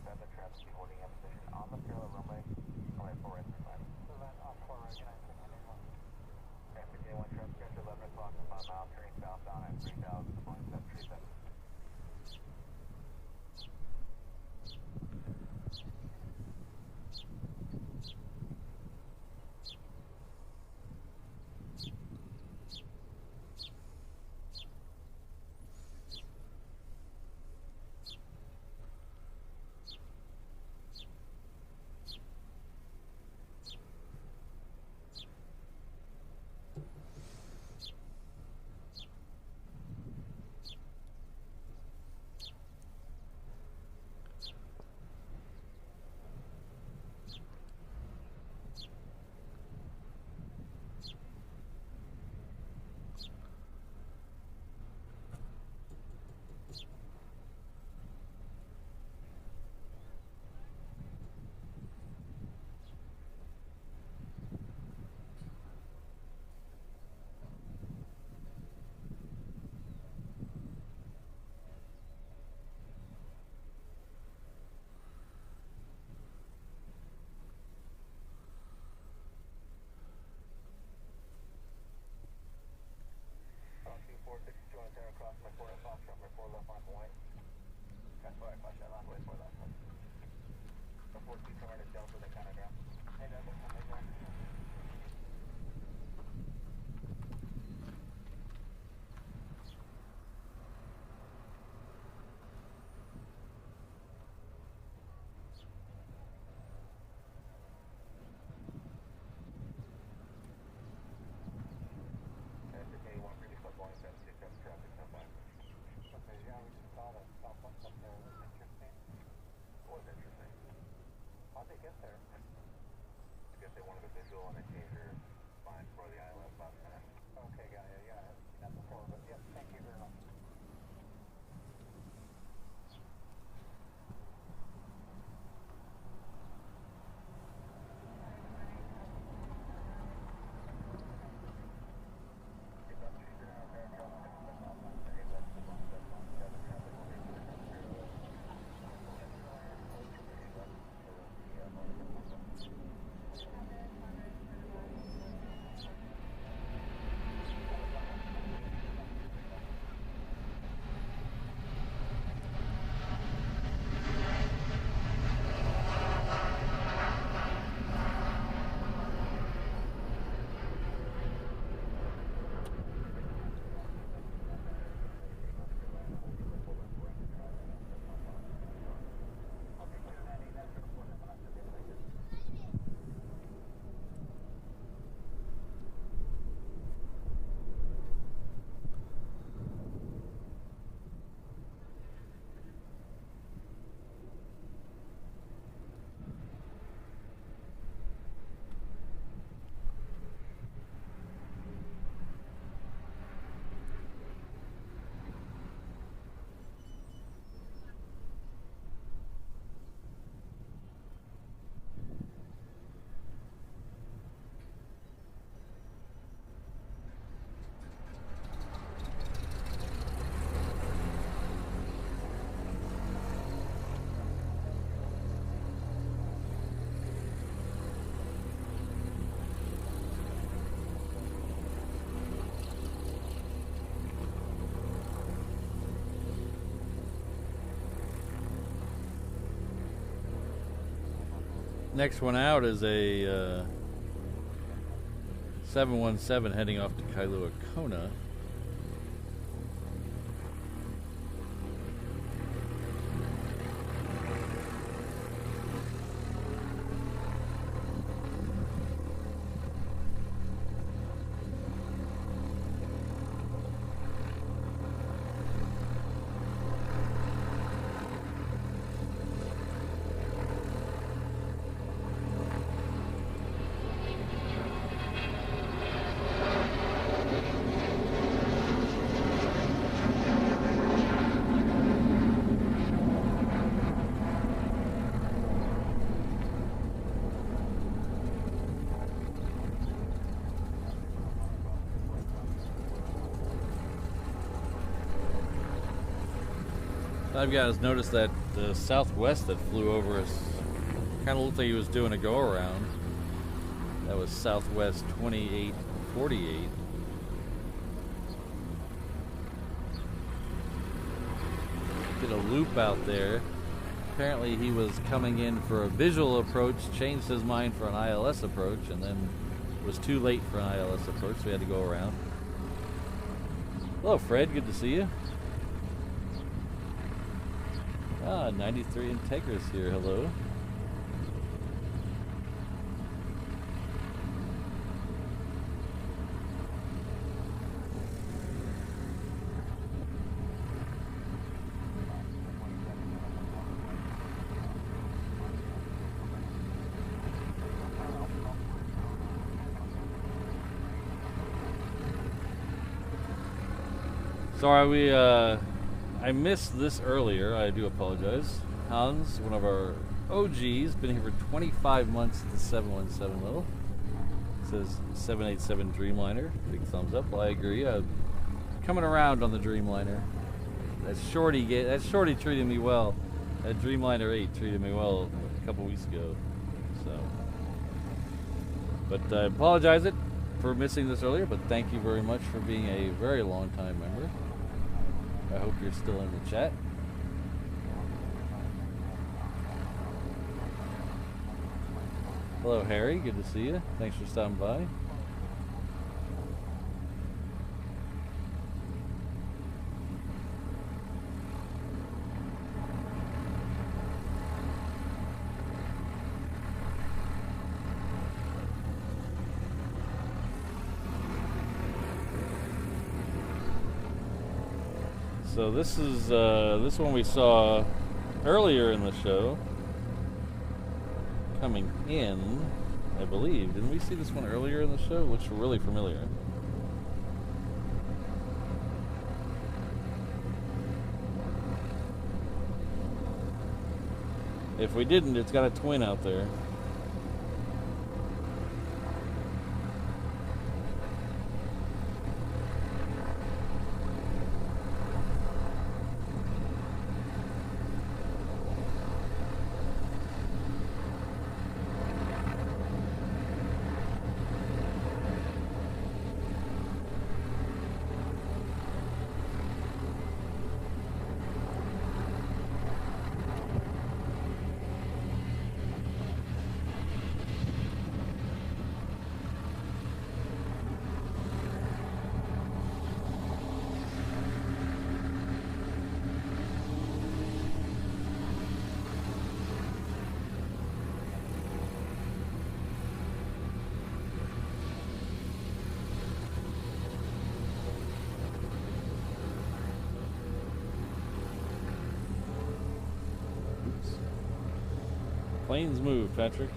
for a soft truck before left on white. That's why I flashed that last way for that one. Before two car to Delta, they kind of ground. Hey, that's what they ground.
Next one out is a 717 heading off to Kailua Kona. I've got to notice that the Southwest that flew over us kind of looked like he was doing a go around. That was Southwest 2848. Did a loop out there. Apparently he was coming in for a visual approach, changed his mind for an ILS approach, and then was too late for an ILS approach, so we had to go around. Hello, Fred. Good to see you. 93 Integris here. Hello. Sorry, I missed this earlier. I do apologize. Hans, one of our OGs, been here for 25 months at the 717 level. It says 787 Dreamliner. Big thumbs up. Well, I agree. Coming around on the Dreamliner. That shorty treated me well. That Dreamliner 8 treated me well a couple weeks ago. So, but I apologize for missing this earlier. But thank you very much for being a very long time member. I hope you're still in the chat. Hello, Harry. Good to see you. Thanks for stopping by. So this is this one we saw earlier in the show. Coming in, I believe. Didn't we see this one earlier in the show? It looks really familiar. If we didn't, it's got a twin out there. Planes move, Patrick.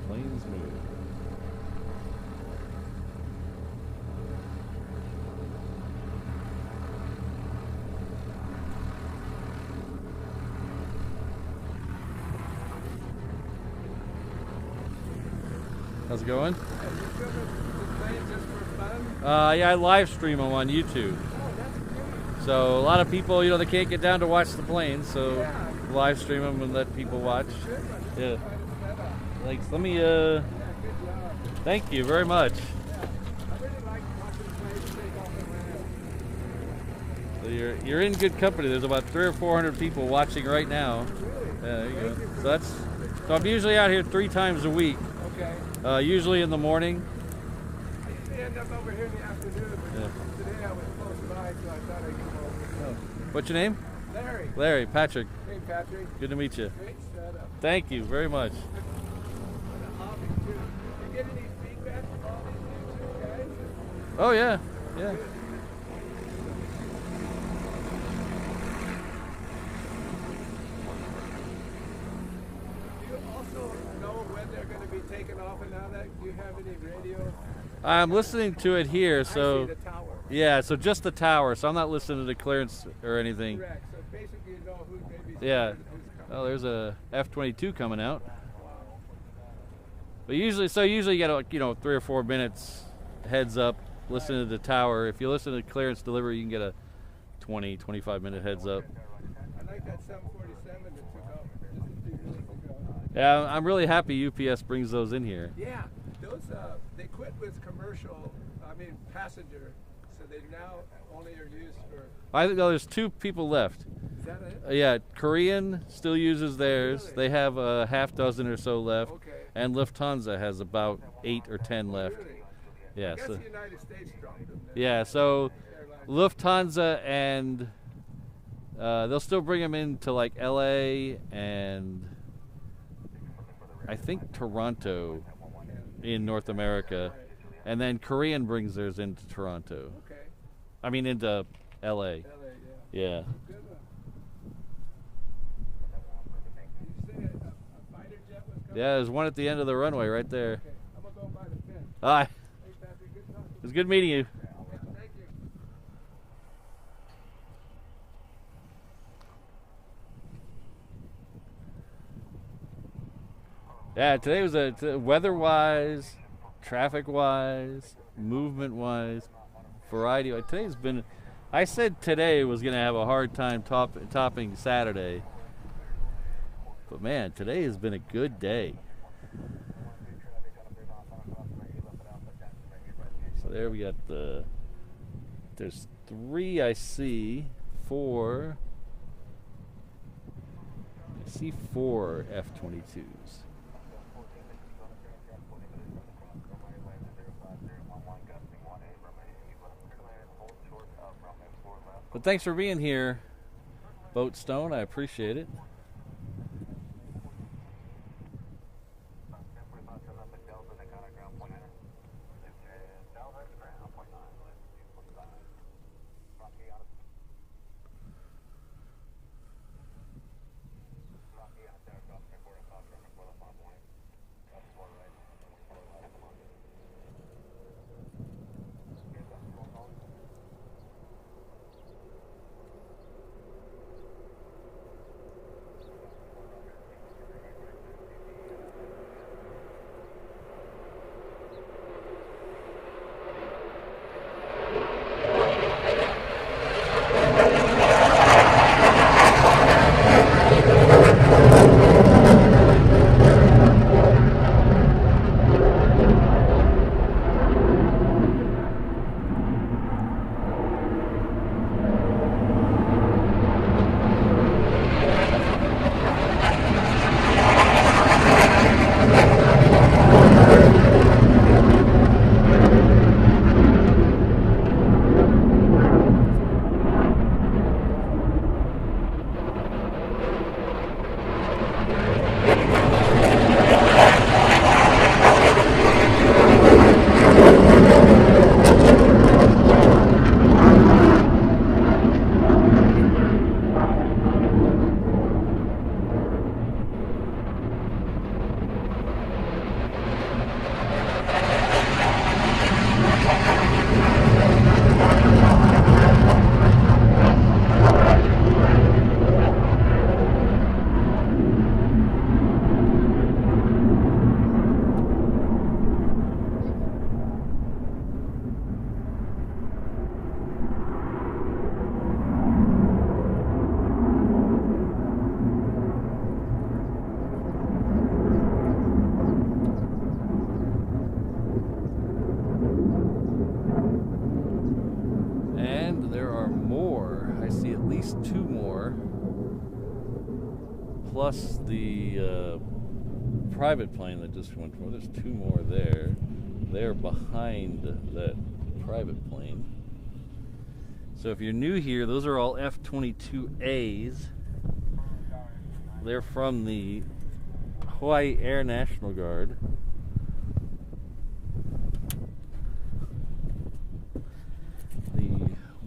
Planes move. How's it going? Yeah, I live stream them on YouTube. So a lot of people, you know, they can't get down to watch the planes, so live stream them and let people watch. Yeah. Thanks. Let me, thank you very much. So you're in good company. There's about 300 or 400 people watching right now. Yeah, there you go. So I'm usually out here 3 times a week. Okay. Usually in the morning.
I usually end up over here in the afternoon, but today I was close by, so I thought I'd come over.
What's your name?
Larry.
Larry, Patrick.
Hey, Patrick.
Good to meet you.
Great setup.
Thank you very much.
What a hobby, too. You get any feedback from all these YouTube guys?
Oh, yeah. Yeah.
Do you also know when they're going to be taken off and all that? Do you have any radio?
I'm listening to it here, so
I see the tower.
yeah, so just the tower. So I'm not listening to the clearance or anything.
Correct. So basically, you know who maybe.
Yeah.
Who's coming.
Oh, there's a F-22 coming out. But usually you get 3 or 4 minutes heads up. Listen to the tower. If you listen to clearance delivery, you can get a 20, 25 minute heads up.
I like that 747 that took off just a few minutes ago.
Yeah, I'm really happy UPS brings those in here.
Yeah, those they quit with passenger, so they now only are used for.
I think there's 2 people left.
Is that it?
Yeah, Korean still uses theirs.
Really?
They have a half dozen or so left,
Okay.
and Lufthansa has about 8 or 10 left.
Really?
Yeah.
I guess
So,
the United States dropped them. Then.
yeah. So
Airlines.
Lufthansa and they'll still bring them into like LA and I think Toronto in North America, and then Korean brings theirs into Toronto.
Okay.
I mean into LA.
LA, yeah.
Yeah.
Good one. Did you say a fighter jet was coming?
Yeah, there's one at the end of the runway right there.
Okay. I'm gonna go by the pin.
Hi.
Hey, Patrick, good talking.
It was good meeting you.
Thank you.
Yeah, today was weather-wise, traffic-wise, movement-wise, variety. Today's been. I said today was going to have a hard time topping Saturday, but man, today has been a good day. So there we got there's 3 I see, 4. I see 4 F-22s. But thanks for being here, Boatstone. I appreciate it. Two more, plus the private plane that just went for. There's two more there. They're behind that private plane. So if you're new here, those are all F-22As. They're from the Hawaii Air National Guard. The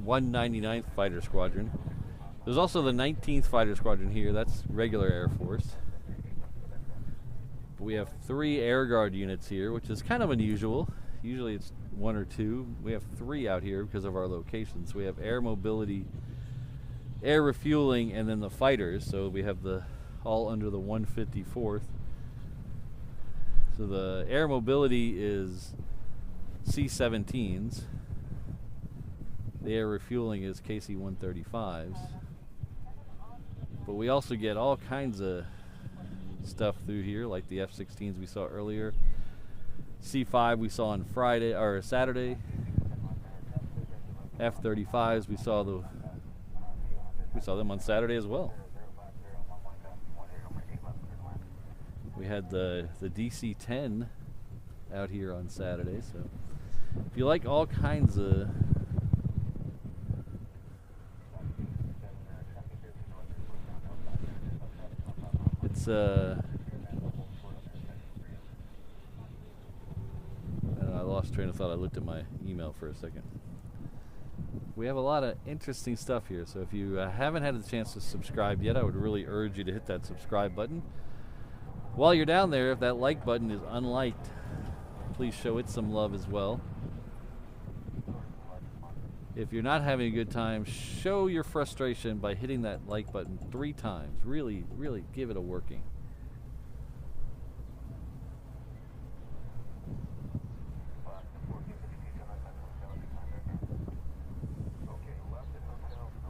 199th Fighter Squadron. There's also the 19th Fighter Squadron here. That's regular Air Force. But we have 3 Air Guard units here, which is kind of unusual. Usually it's 1 or 2. We have 3 out here because of our locations. We have air mobility, air refueling, and then the fighters. So we have the all under the 154th. So the air mobility is C-17s. The air refueling is KC-135s. But we also get all kinds of stuff through here, like the F-16s we saw earlier. C-5 we saw on Friday or Saturday. F-35s we saw them on Saturday as well. We had the DC-10 out here on Saturday. So if you like all kinds of I lost train of thought. I looked at my email for a second. We have a lot of interesting stuff here, so if you haven't had the chance to subscribe yet, I would really urge you to hit that subscribe button. While you're down there, if that like button is unliked, please show it some love as well. If you're not having a good time, show your frustration by hitting that like button 3 times. Really, really give it a working.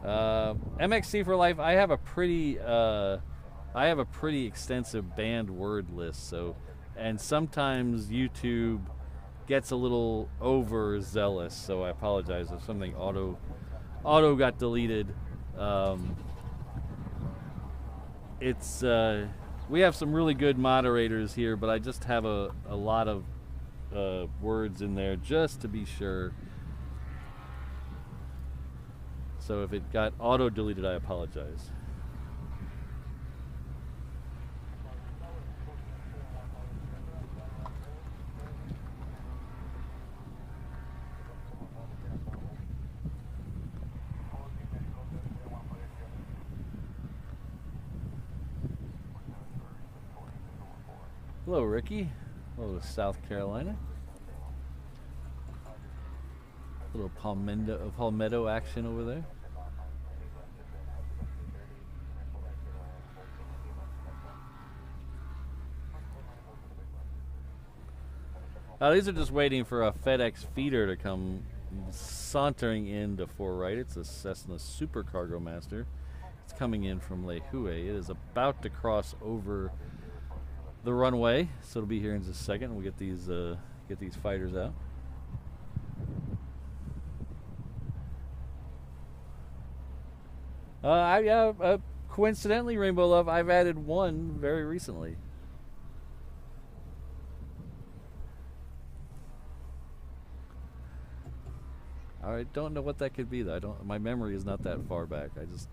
MXC for life. I have a pretty extensive banned word list. So, and sometimes YouTube gets a little overzealous, so I apologize if something auto got deleted. It's we have some really good moderators here, but I just have a lot of words in there just to be sure. So if it got auto deleted, I apologize. Hello, Ricky. Hello, South Carolina. A little palmetto action over there. These are just waiting for a FedEx feeder to come sauntering in to 4 right. It's a Cessna Super Cargo Master. It's coming in from Lehue. It is about to cross over the runway, so it'll be here in just a second. We'll get these fighters out. Coincidentally, Rainbow Love, I've added one very recently. I don't know what that could be though. My memory is not that far back. I just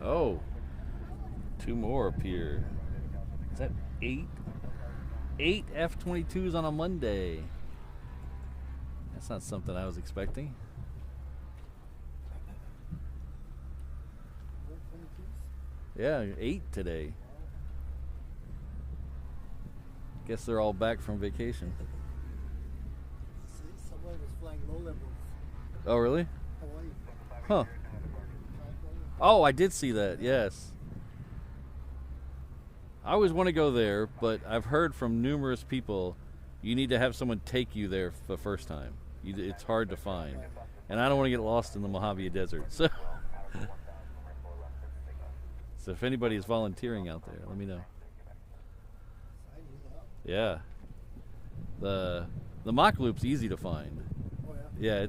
oh, 2 more appear. Is that 8? 8 F-22s on a Monday. That's not something I was expecting. Yeah, 8 today. Guess they're all back from vacation.
Someone was flying low levels.
Oh, really?
Hawaii.
Huh. Oh, I did see that, yes. I always want to go there, but I've heard from numerous people you need to have someone take you there the first time. It's hard to find. And I don't want to get lost in the Mojave Desert. So, so if anybody is volunteering out there, let me know. Yeah. The mock loop's easy to find. Yeah,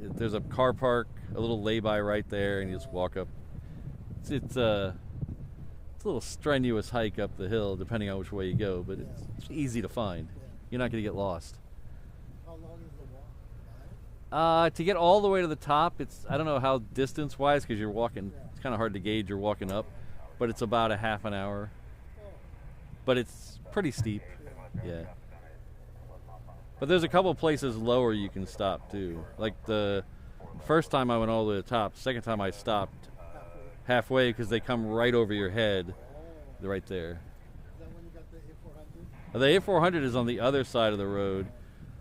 there's a car park, a little lay-by right there, and you just walk up. It's a little strenuous hike up the hill, depending on which way you go, but it's easy to find. You're not going to get lost.
How long is the walk?
To get all the way to the top, I don't know how distance-wise, because you're walking. It's kind of hard to gauge. You're walking up, but it's about a half an hour. But it's pretty steep. Yeah. But there's a couple places lower you can stop too. Like the first time I went all the way to the top. Second time I stopped halfway because they come right over your head. They're right there.
Is that when you got the A400?
The A400 is on the other side of the road,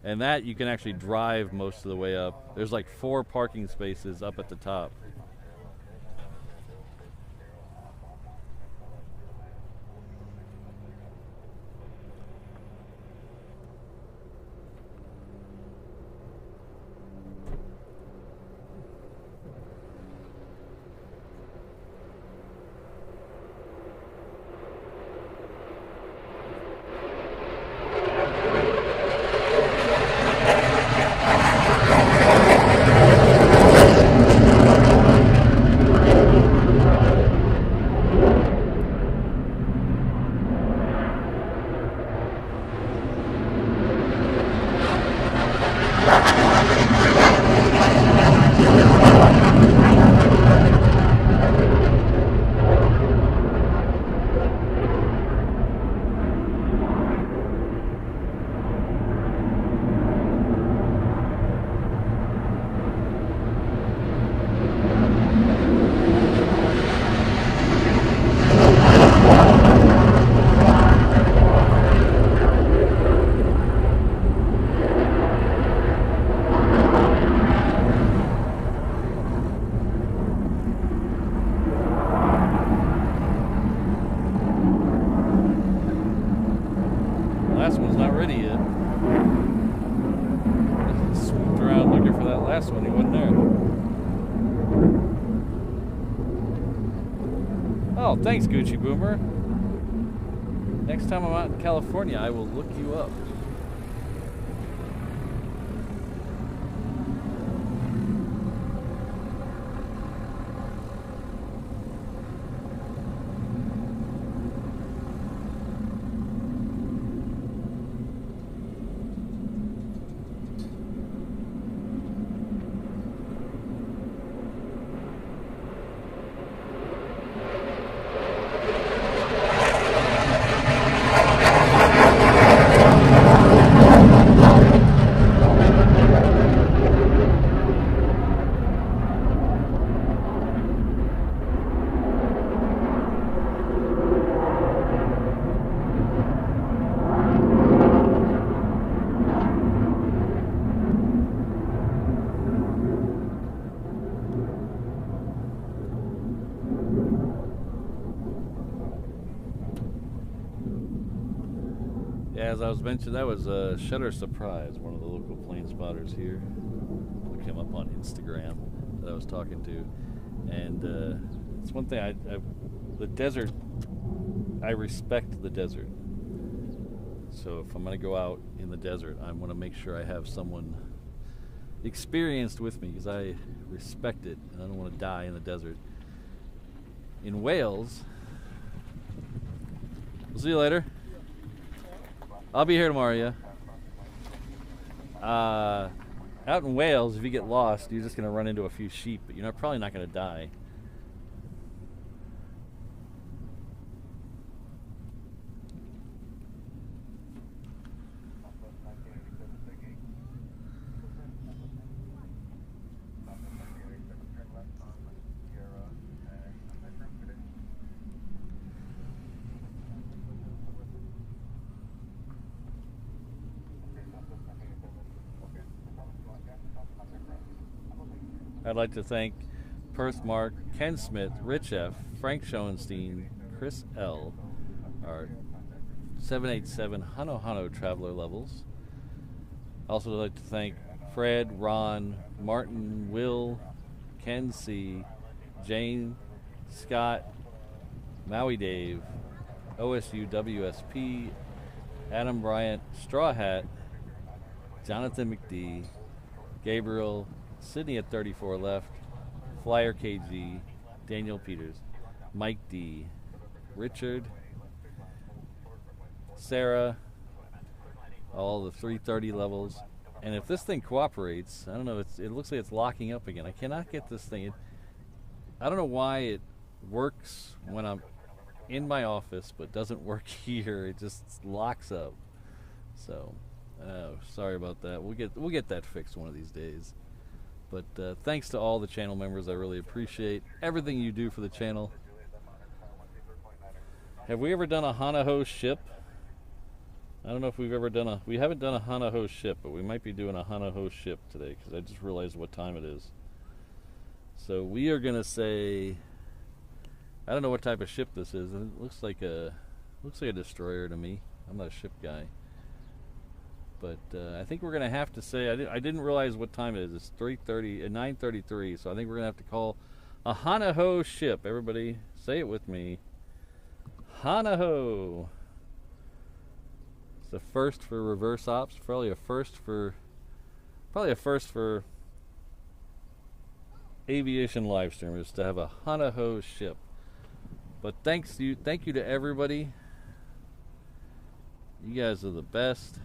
and that you can actually drive most of the way up. There's like 4 parking spaces up at the top. Oh, thanks, Gucci Boomer. Next time I'm out in California, I will look you up. As I was mentioning, that was Shutter Surprise, one of the local plane spotters here. Look him up on Instagram that I was talking to. And it's one thing, the desert, I respect the desert. So if I'm going to go out in the desert, I want to make sure I have someone experienced with me because I respect it and I don't want to die in the desert. In Wales, we'll see you later. I'll be here tomorrow, yeah. Out in Wales, if you get lost, you're just going to run into a few sheep, but you're probably not going to die. I'd like to thank Perth Mark, Ken Smith, Rich F, Frank Schoenstein, Chris L, our 787 Hano Hano traveler levels. Also I'd like to thank Fred, Ron, Martin, Will, Ken C, Jane, Scott, Maui Dave, OSU WSP, Adam Bryant, Straw Hat, Jonathan McD, Gabriel, Sydney at 34 left, Flyer KG, Daniel Peters, Mike D, Richard, Sarah, all the 330 levels. And if this thing cooperates, I don't know, it looks like it's locking up again. I cannot get this thing. I don't know why it works when I'm in my office, but doesn't work here. It just locks up. So, sorry about that. We'll get that fixed one of these days. But thanks to all the channel members. I really appreciate everything you do for the channel. Have we ever done a Hanaho ship? I don't know if we've ever done we haven't done a Hanaho ship, but we might be doing a Hanaho ship today because I just realized what time it is. So we are going to say, I don't know what type of ship this is. It looks like a destroyer to me. I'm not a ship guy. But I think we're going to have to say, I didn't realize what time it is. It's 9:33, so I think we're going to have to call a Hanaho ship. Everybody, say it with me. Hanaho. It's the first for reverse ops. Probably a first for aviation live streamers to have a Hanaho ship. But thank you to everybody. You guys are the best.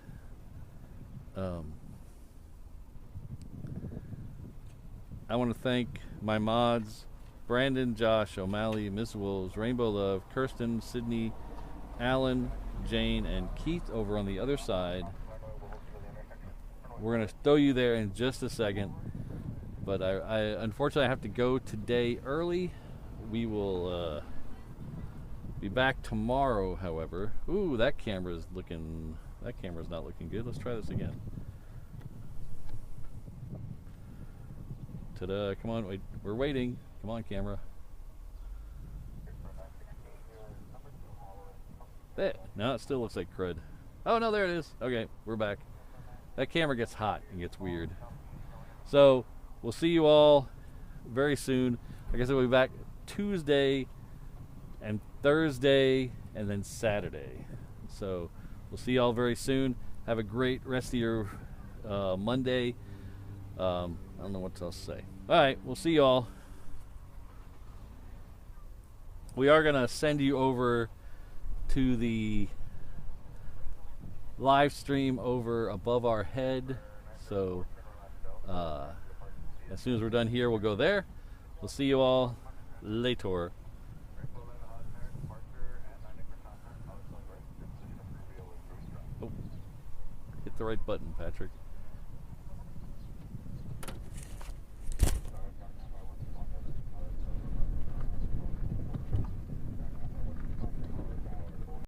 I want to thank my mods, Brandon, Josh, O'Malley, Miss Wolves, Rainbow Love, Kirsten, Sydney, Alan, Jane, and Keith over on the other side. We're going to throw you there in just a second. But I unfortunately have to go today early. We will be back tomorrow, however. Ooh, that camera's not looking good. Let's try this again. Ta-da, come on, wait, we're waiting. Come on, camera. There, no, it still looks like crud. Oh, no, there it is. Okay, we're back. That camera gets hot and gets weird. So, we'll see you all very soon. I guess we'll be back Tuesday and Thursday, and then Saturday. So we'll see y'all very soon. Have a great rest of your Monday. I don't know what else to say. All right, we'll see y'all. We are going to send you over to the live stream over above our head. So as soon as we're done here, we'll go there. We'll see you all later. Oh, hit the right button, Patrick.